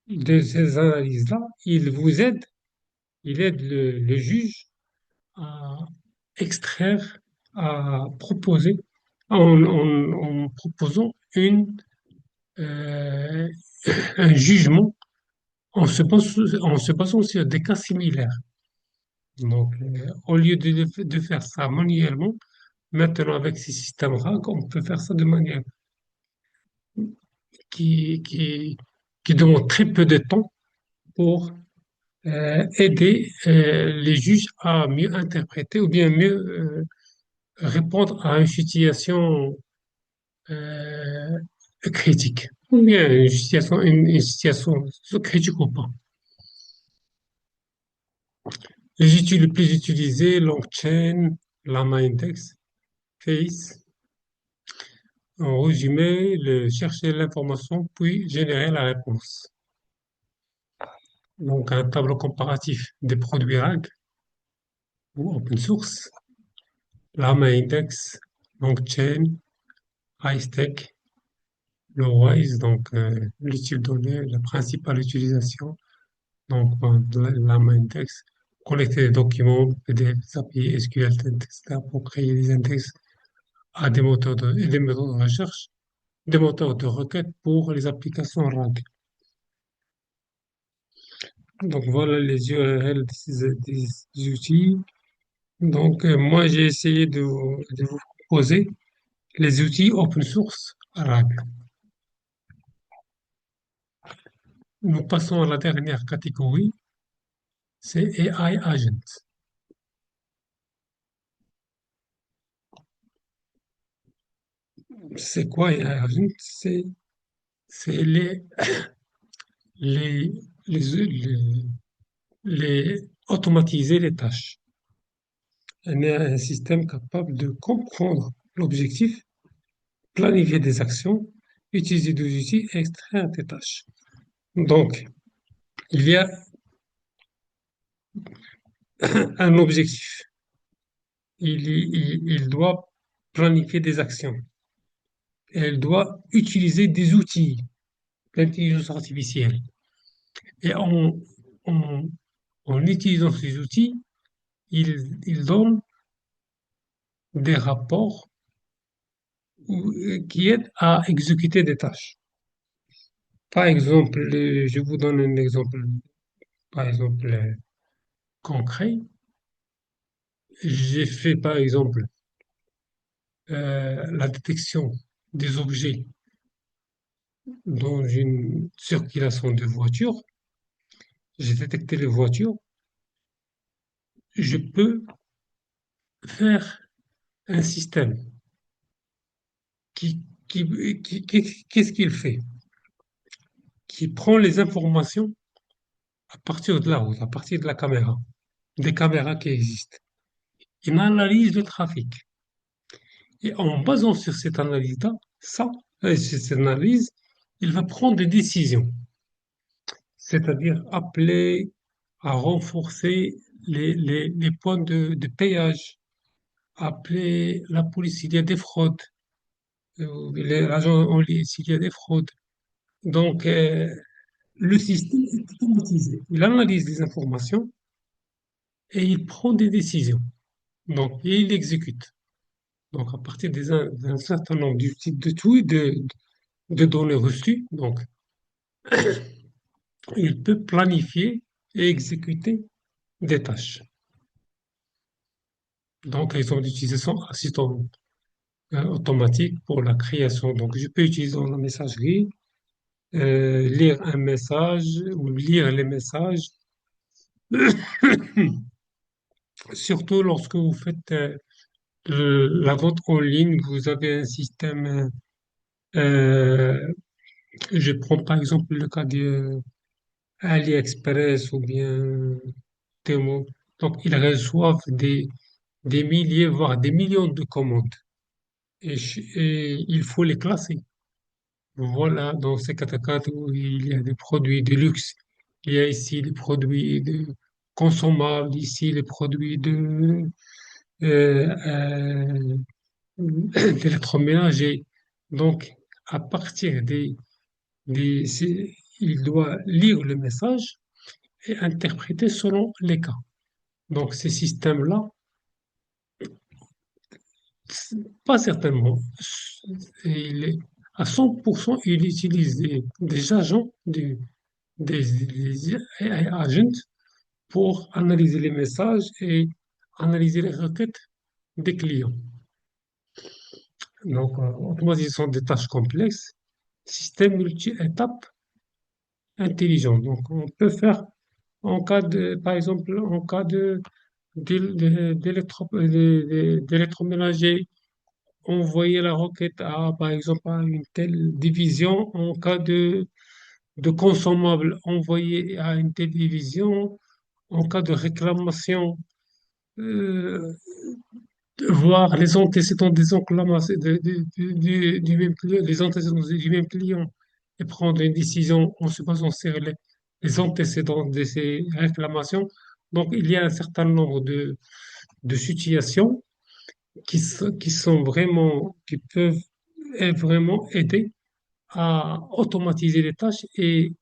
de ces analyses-là, il aide le juge à extraire, à proposer, en proposant euh, un jugement en se basant sur des cas similaires. Donc, au lieu de faire ça manuellement, maintenant avec ces systèmes RAG, on peut faire ça de manière qui, qui, qui demande très peu de temps pour aider les juges à mieux interpréter ou bien mieux répondre à une situation euh, critique. Ou bien une situation critique ou pas. Les outils les plus utilisés, LongChain, LlamaIndex, Face. En résumé, chercher l'information puis générer la réponse. Donc, un tableau comparatif des produits RAG ou open source, LlamaIndex, LongChain, iStack, le WISE, donc l'outil de données, la principale utilisation, donc LlamaIndex, collecter des documents, PDF, des API, SQL, etc. pour créer des index à des moteurs et des méthodes de recherche, des moteurs de requête pour les applications RAG. Donc voilà les URL des outils. Donc moi j'ai essayé de vous proposer les outils open source RAG. Nous passons à la dernière catégorie, c'est AI Agent. C'est quoi AI Agent? C'est les, les, automatiser les tâches. Un système capable de comprendre l'objectif, planifier des actions, utiliser des outils et extraire des tâches. Donc, il y a un objectif. Il doit planifier des actions. Elle doit utiliser des outils d'intelligence artificielle. Et en, en utilisant ces outils, il donne des rapports qui aident à exécuter des tâches. Par exemple, je vous donne un exemple, par exemple, concret. J'ai fait, par exemple, la détection des objets dans une circulation de voitures. J'ai détecté les voitures. Je peux faire un système qui, qu'est-ce qu'il fait? Qui prend les informations à partir de la route, à partir de la caméra, des caméras qui existent. Il analyse le trafic. Et en basant sur cette analyse-là, sur cette analyse, il va prendre des décisions, c'est-à-dire appeler à renforcer les points de péage, appeler la police s'il y a des fraudes, les agents en ligne s'il y a des fraudes. Donc, le système est automatisé. Il analyse les informations et il prend des décisions. Donc, et il exécute. Donc, à partir d'un certain nombre de types de tout, de données reçues, donc, il peut planifier et exécuter des tâches. Donc, ils ont utilisé son assistant automatique pour la création. Donc, je peux utiliser dans la messagerie, lire un message ou lire les messages, surtout lorsque vous faites la vente en ligne, vous avez un système. Je prends par exemple le cas de AliExpress ou bien Temu. Donc, ils reçoivent des milliers, voire des millions de commandes. Et il faut les classer. Voilà, dans ces catégories, il y a des produits de luxe. Il y a ici les produits consommables, ici les produits euh, euh, d'électroménager. Donc, à partir il doit lire le message et interpréter selon les cas. Donc, ces systèmes-là, pas certainement. Il est, à 100%, il utilise des agents, des AI agents pour analyser les messages et analyser les requêtes des clients. Donc, automatisation des tâches complexes, système multi-étapes intelligent. Donc, on peut faire en cas de, par exemple, en cas d'électroménager, envoyer la requête à, par exemple, à une telle division. En cas de consommable, envoyer à une telle division. En cas de réclamation, euh, voir les antécédents des réclamations du même client, les antécédents du même client et prendre une décision en se basant sur les antécédents de ces réclamations. Donc, il y a un certain nombre de situations qui sont vraiment, qui peuvent vraiment aider à automatiser les tâches et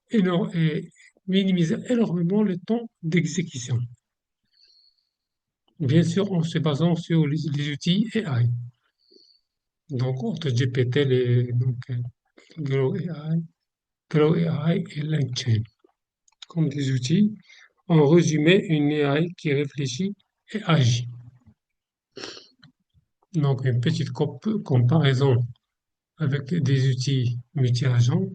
minimiser énormément le temps d'exécution. Bien sûr, en se basant sur les outils AI. Donc, entre GPT, Grow AI, Grow AI et LangChain comme des outils. En résumé, une AI qui réfléchit et agit. Donc, une petite comparaison avec des outils multi-agents,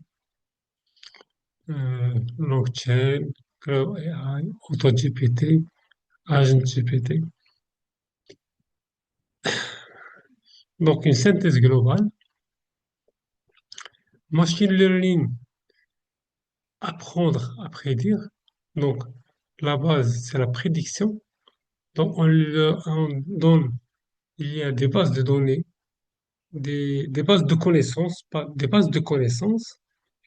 LangChain, Grow AI, AutoGPT, AgentGPT. Donc, une synthèse globale. Machine learning, apprendre à prédire. Donc, la base, c'est la prédiction. Donc, on donne, il y a des bases de données, des bases de connaissances, pas, des bases de connaissances.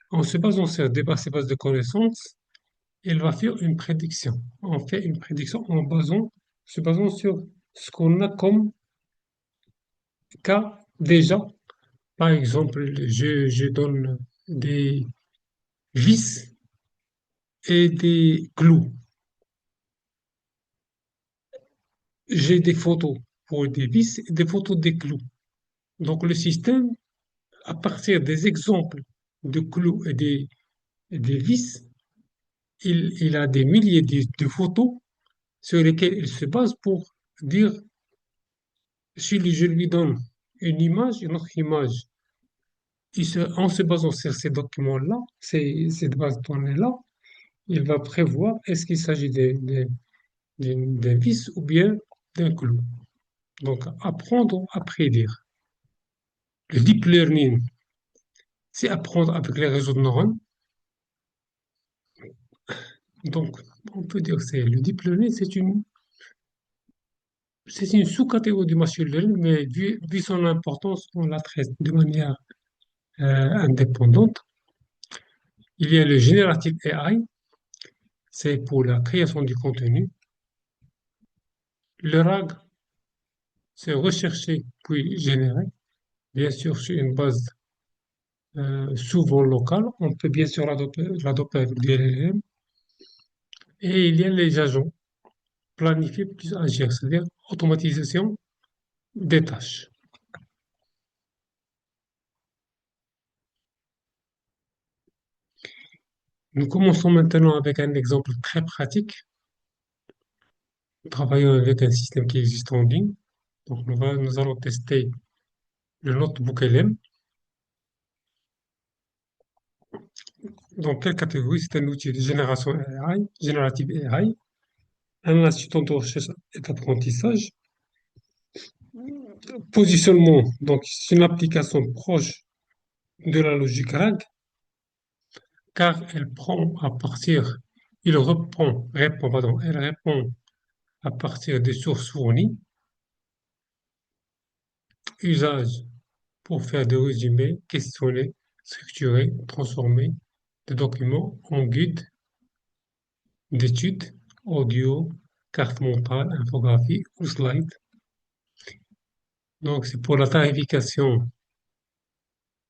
En se basant sur ces bases de connaissances, il va faire une prédiction. On fait une prédiction se basant sur ce qu'on a comme cas déjà. Par exemple, je donne des vis et des clous. J'ai des photos pour des vis et des photos des clous. Donc, le système, à partir des exemples de clous et des vis, il a des milliers de photos sur lesquelles il se base pour dire si je lui donne une autre image, en se basant sur ces documents-là, ces bases de données-là, il va prévoir est-ce qu'il s'agit d'un vis ou bien d'un clou. Donc, apprendre à prédire. Le deep learning, c'est apprendre avec les réseaux de neurones. Donc, on peut dire que c'est le deep learning, c'est une sous-catégorie du machine learning, mais vu son importance, on la traite de manière indépendante. Il y a le generative AI, c'est pour la création du contenu. Le RAG, c'est rechercher puis générer, bien sûr sur une base souvent locale. On peut bien sûr l'adopter avec des LLM. Et il y a les agents, planifier plus agir, c'est-à-dire automatisation des tâches. Nous commençons maintenant avec un exemple très pratique. Nous travaillons avec un système qui existe en ligne. Donc, nous allons tester le notebook LM. Dans quelle catégorie? C'est un outil de génération AI, générative AI, un assistant de recherche et d'apprentissage. Positionnement, donc c'est une application proche de la logique RAG, car elle répond à partir des sources fournies. Usage pour faire des résumés, questionner, structurer, transformer des documents en guide d'études, audio, carte mentale, infographie ou slide. Donc, c'est pour la tarification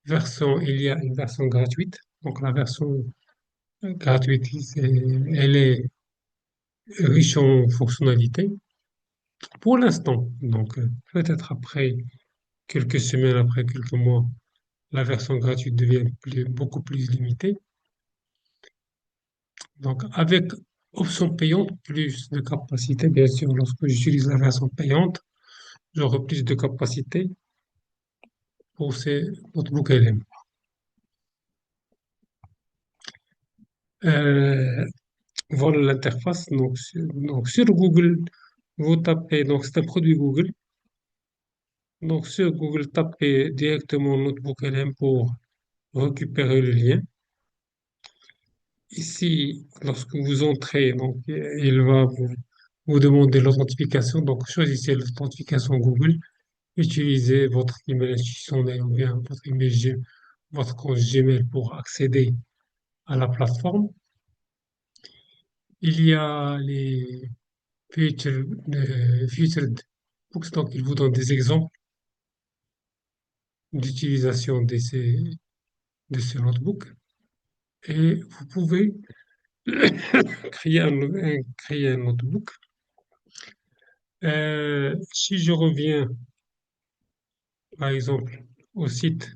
il y a une version gratuite. Donc la version gratuite, elle est riche en fonctionnalités pour l'instant. Donc peut-être après quelques semaines, après quelques mois, la version gratuite devient beaucoup plus limitée. Donc avec option payante, plus de capacité, bien sûr, lorsque j'utilise la version payante, j'aurai plus de capacité pour ces notebooks LM. Euh, voilà l'interface. Donc sur Google, vous tapez, donc c'est un produit Google. Donc sur Google, tapez directement Notebook LM pour récupérer le lien. Ici, lorsque vous entrez, donc il va vous demander l'authentification. Donc choisissez l'authentification Google. Utilisez votre email institutionnel ou bien votre compte Gmail pour accéder à la plateforme. Il y a les featured books, donc il vous donne des exemples d'utilisation de ces notebooks et vous pouvez créer un notebook. Si je reviens, par exemple, au site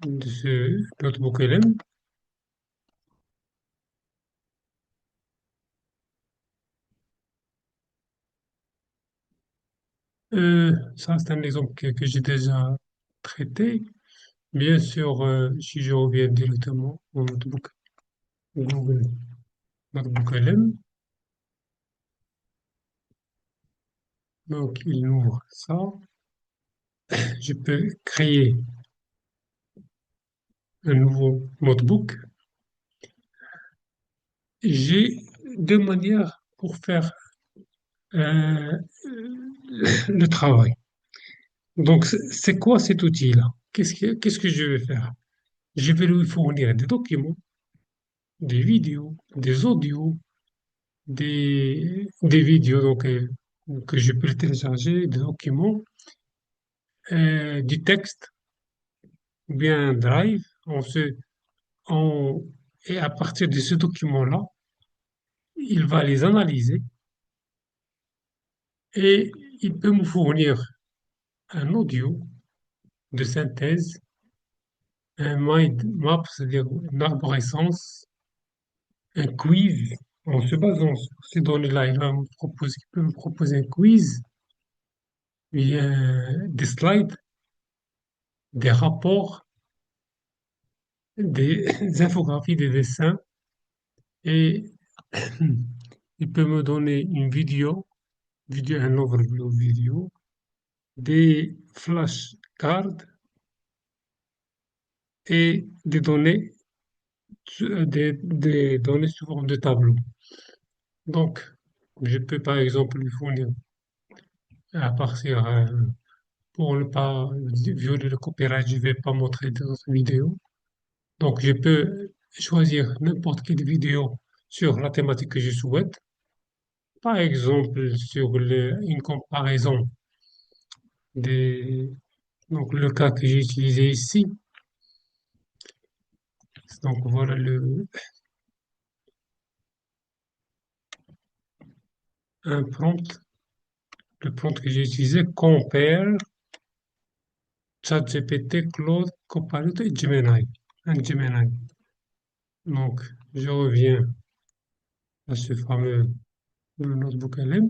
de ce notebook LM, ça c'est un exemple que j'ai déjà traité. Bien sûr, si je reviens directement au notebook Google Notebook LM, donc il ouvre ça. Je peux créer un nouveau notebook. J'ai deux manières pour faire euh, le travail. Donc, c'est quoi cet outil-là? Qu'est-ce que je vais faire? Je vais lui fournir des documents, des vidéos, des audios, des vidéos donc, que je peux télécharger, des documents, du texte, ou bien un drive. On- et à partir de ce document-là, il va les analyser et il peut me fournir un audio de synthèse, un mind map, c'est-à-dire une arborescence, un quiz. En se basant sur ces données-là, il peut me proposer un quiz, des slides, des rapports, des infographies, des dessins, et il peut me donner une un overview vidéo, des flashcards et des données sous forme de tableau. Donc, je peux par exemple lui fournir à partir, pour ne pas violer le copyright, je ne vais pas montrer d'autres vidéos. Donc, je peux choisir n'importe quelle vidéo sur la thématique que je souhaite. Par exemple, sur une comparaison des, donc le cas que j'ai utilisé ici. Donc, voilà un prompt, le prompt que j'ai utilisé, compare ChatGPT, Claude, Copilot et Gemini. Un Gemini. Donc, je reviens à ce fameux notebook LM.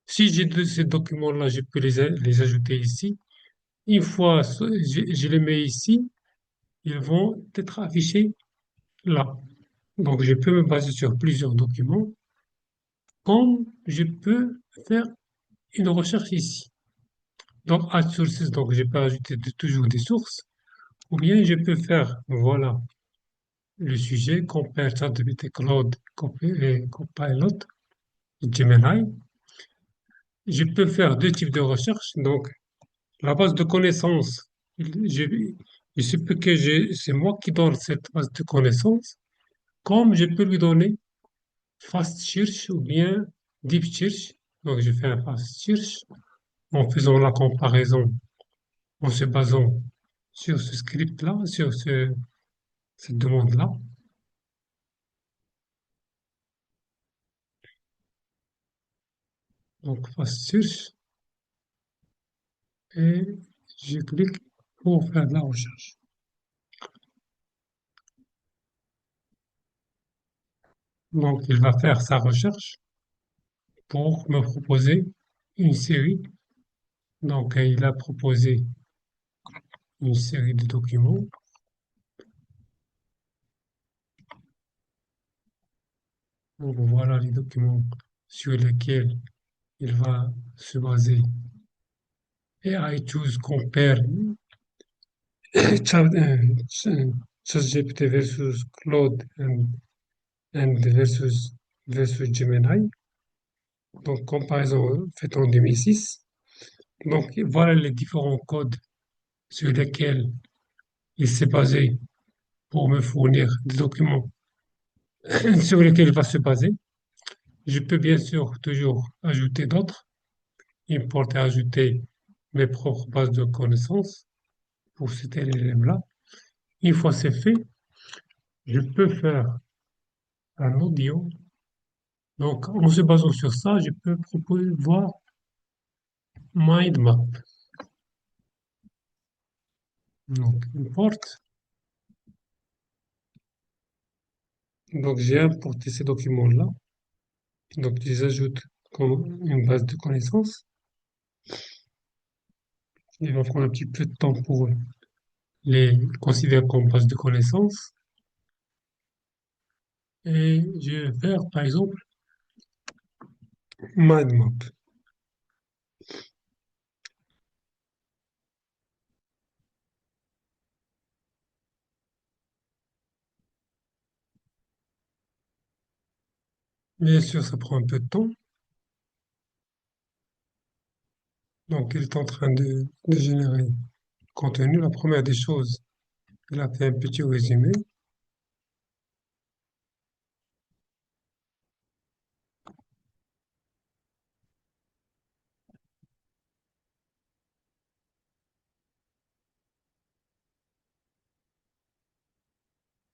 Si j'ai ces documents-là, je peux les ajouter ici. Une fois je les mets ici, ils vont être affichés là. Donc, je peux me baser sur plusieurs documents, comme je peux faire une recherche ici. Donc, add sources, donc je peux ajouter toujours des sources, ou bien je peux faire, voilà, le sujet, compare ChatGPT, Claude, et Copilot, Gemini. Je peux faire deux types de recherche. Donc, la base de connaissances, je, il se peut que c'est moi qui donne cette base de connaissances, comme je peux lui donner fast search ou bien deep search. Donc, je fais un fast search en faisant la comparaison, en se basant sur ce script-là, cette demande-là. Donc, fast search et je clique pour faire de la recherche. Donc, il va faire sa recherche pour me proposer une série. Donc, il a proposé une série de documents. Donc, voilà les documents sur lesquels il va se baser. Et I choose compare Chat- uh, ChatGPT versus Claude and versus Gemini. Donc, comparaison faite en 2006. Donc, voilà les différents codes sur lesquels il s'est basé pour me fournir des documents sur lesquels il va se baser. Je peux bien sûr toujours ajouter d'autres, importer, ajouter mes propres bases de connaissances pour cet élève-là. Une fois c'est fait, je peux faire un audio. Donc, en se basant sur ça, je peux proposer, voir mind map. Donc, import. Donc, j'ai importé ces documents-là. Donc, je les ajoute comme une base de connaissances. Il va prendre un petit peu de temps pour les considérer comme base de connaissances. Et je vais faire, par exemple, mind map. Bien sûr, ça prend un peu de temps. Donc, il est en train de générer le contenu. La première des choses, il a fait un petit résumé.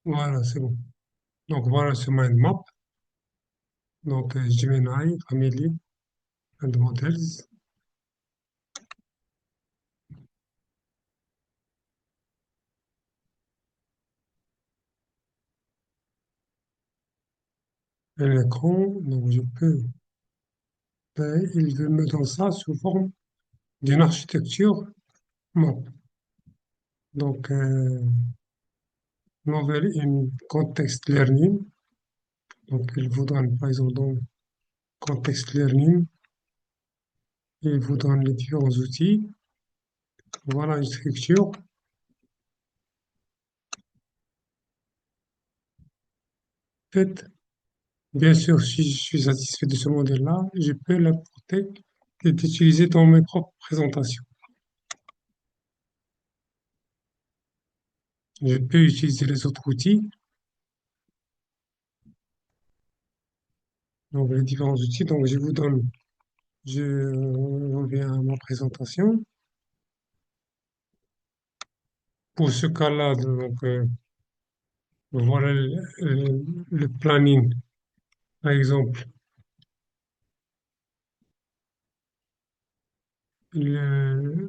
Voilà, c'est bon. Donc, voilà ce mind map. Donc, Gemini, Family and Models. Un écran, donc je peux, il veut me donner ça sous forme d'une architecture map. Donc, novel in context learning. Donc, il vous donne, par exemple, dans context learning, il vous donne les différents outils. Voilà une structure faite. Bien sûr, si je suis satisfait de ce modèle-là, je peux l'apporter et l'utiliser dans mes propres présentations. Je peux utiliser les autres outils, donc les différents outils. Donc, je vous donne, je reviens à ma présentation. Pour ce cas-là, donc, voilà le planning. Par exemple, le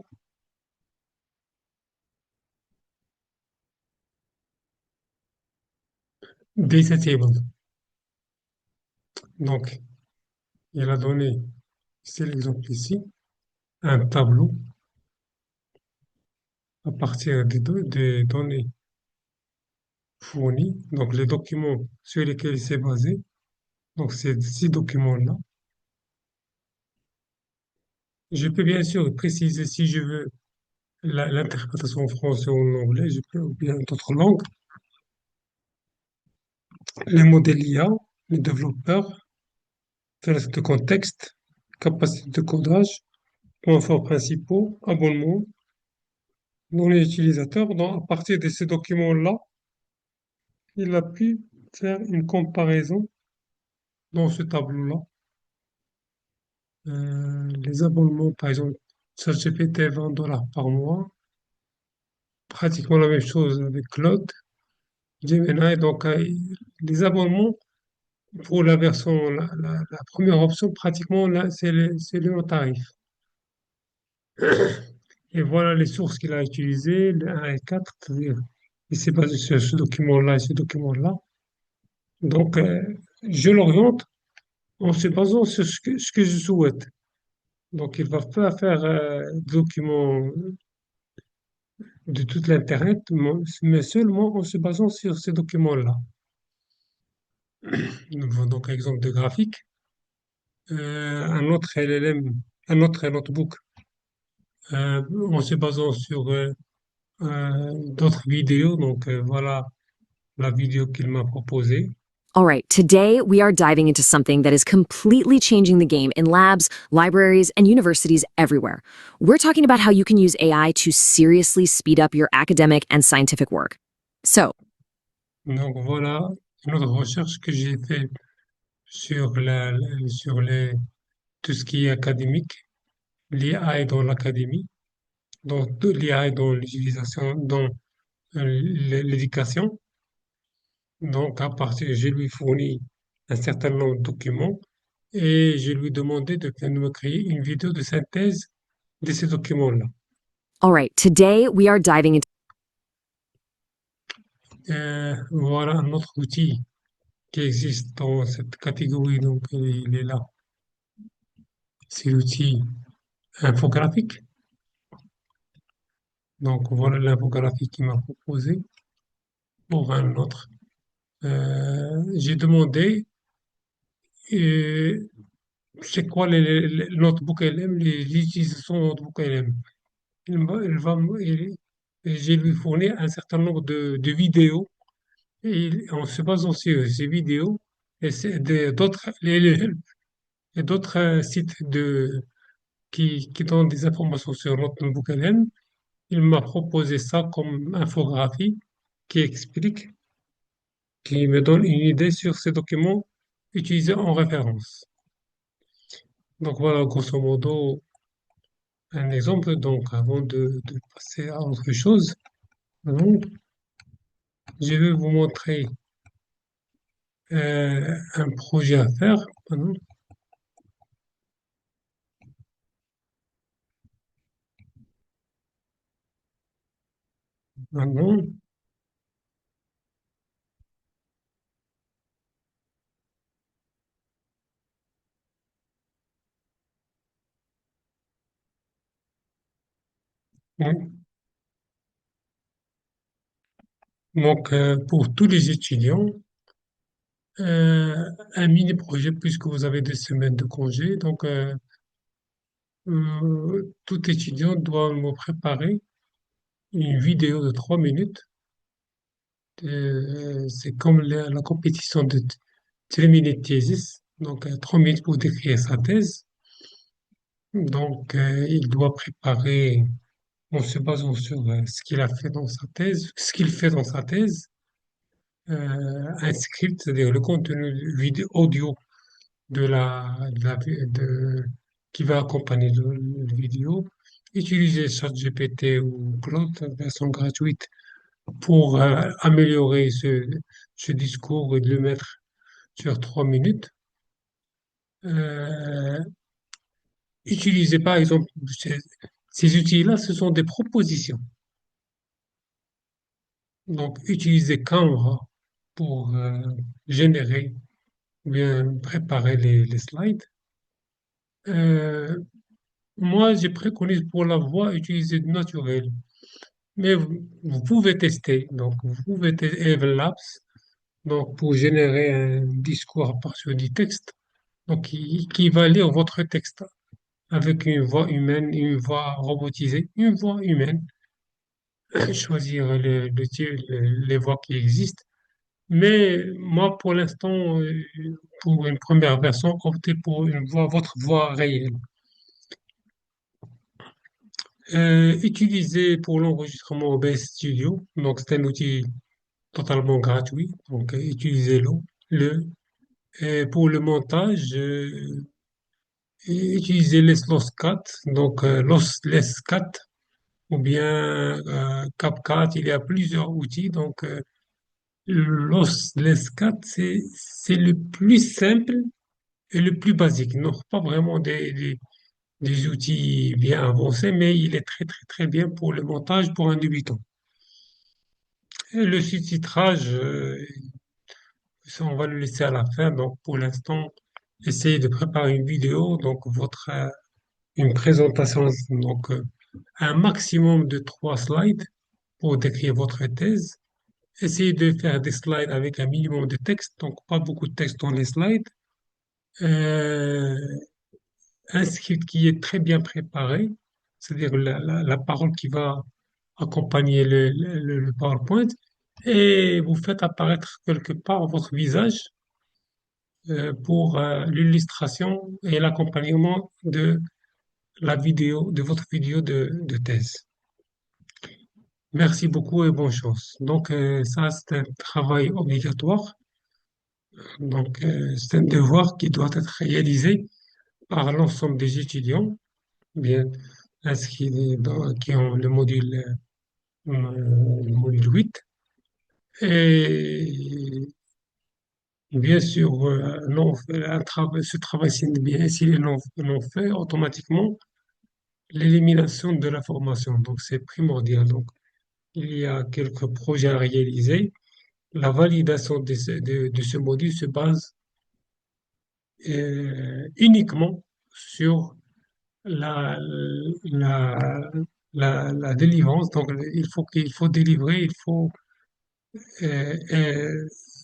data table. Donc, il a donné, c'est l'exemple ici, un tableau à partir des données fournies, donc les documents sur lesquels il s'est basé. Donc, ces 6 documents-là. Je peux bien sûr préciser si je veux l'interprétation en français ou en anglais, je peux, ou bien d'autres langues. Les modèles IA, les développeurs, test de contexte, capacité de codage, points forts principaux, abonnements, données utilisateurs. Donc, à partir de ces documents-là, il a pu faire une comparaison dans ce tableau-là. Les abonnements, par exemple, ChatGPT 20 $ par mois, pratiquement la même chose avec Claude. Gemini, donc les abonnements pour la version, la première option, pratiquement là, c'est le même tarif. Et voilà les sources qu'il a utilisées, le 1 et 4, c'est-à-dire, il s'est basé sur ce document-là et ce document-là. Donc, je l'oriente en se basant sur ce que je souhaite. Donc, il ne va pas faire des documents de toute l'Internet, mais seulement en se basant sur ces documents-là. Donc, exemple de graphique, un autre LLM, un autre notebook, en se basant sur d'autres vidéos. Donc, voilà la vidéo qu'il m'a proposée. All right, today we are diving into something that is completely changing the game in labs, libraries, and universities everywhere. We're talking about how you can use AI to seriously speed up your academic and scientific work. So, Donc, voilà une autre recherche que j'ai fait sur sur tout ce qui est académique, l'IA dans l'académie, donc l'IA dans l'utilisation, dans l'éducation. Donc, à partir, je lui fournis un certain nombre de documents et je lui demandais de me créer une vidéo de synthèse de ces documents-là. all right, today we are diving into. Voilà un autre outil qui existe dans cette catégorie, donc il est là. C'est l'outil infographique. Donc voilà l'infographie qu'il m'a proposé pour un autre. J'ai demandé euh, c'est quoi le notebook LM, l'utilisation de notebook LM. Il va, et j'ai lui fourni un certain nombre de vidéos et en se basant sur ces vidéos et d'autres et d'autres sites qui donnent des informations sur notre notebook LM, il m'a proposé ça comme infographie qui explique, qui me donne une idée sur ces documents utilisés en référence. Donc voilà, grosso modo, un exemple. Donc avant de passer à autre chose, donc, je vais vous montrer un projet à faire. Pardon. Pardon. Oui. Donc, pour tous les étudiants, un mini-projet puisque vous avez 2 semaines de congé. Donc, tout étudiant doit me préparer une vidéo de 3 minutes. C'est comme la compétition de 3 minutes thesis. Donc, 3 minutes pour décrire sa thèse. Donc, il doit préparer en se basant sur ce qu'il a fait dans sa thèse, ce qu'il fait dans sa thèse, un script, c'est-à-dire le contenu vidéo, audio qui va accompagner la vidéo, utiliser ChatGPT ou Claude, version gratuite, pour améliorer ce discours et de le mettre sur 3 minutes. Euh, Utiliser par exemple ces outils-là, ce sont des propositions. Donc, utiliser Canva pour générer ou bien préparer les slides. Euh, Moi, j'ai préconisé pour la voix utiliser du naturel. Mais vous pouvez tester. Donc, vous pouvez tester Evelabs donc pour générer un discours à partir du texte. Donc, qui va lire votre texte avec une voix humaine, une voix robotisée, une voix humaine. Choisir les voix qui existent. Mais moi, pour l'instant, pour une première version, optez pour votre voix réelle. Utilisez pour l'enregistrement OBS Studio. Donc, c'est un outil totalement gratuit. Donc, utilisez-le. Le. Et pour le montage, utilisez l'Oscat. Donc, l'Oscat ou bien CapCut. Il y a plusieurs outils. Donc, L'OS4, c'est le plus simple et le plus basique. Non, pas vraiment des outils bien avancés, mais il est très, très, très bien pour le montage pour un débutant. Et le sous-titrage, ça, on va le laisser à la fin. Donc, pour l'instant, essayez de préparer une vidéo, donc une présentation, donc un maximum de 3 slides pour décrire votre thèse. Essayez de faire des slides avec un minimum de texte, donc pas beaucoup de texte dans les slides. Euh, un script qui est très bien préparé, c'est-à-dire la parole qui va accompagner le PowerPoint, et vous faites apparaître quelque part votre visage pour l'illustration et l'accompagnement de la vidéo, de votre vidéo de thèse. Merci beaucoup et bonne chance. Donc, ça, c'est un travail obligatoire. Donc, c'est un devoir qui doit être réalisé par l'ensemble des étudiants, bien inscrits qui ont le module 8. Et bien sûr, non, ce travail, c'est bien, s'il est non fait, automatiquement, l'élimination de la formation. Donc, c'est primordial. Donc, il y a quelques projets à réaliser. La validation de ce module se base uniquement sur la, la, la délivrance. Donc, il faut délivrer, il faut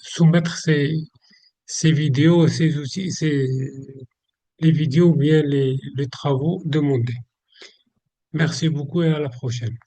soumettre ces vidéos, ces outils, les vidéos ou bien les travaux demandés. Merci beaucoup et à la prochaine.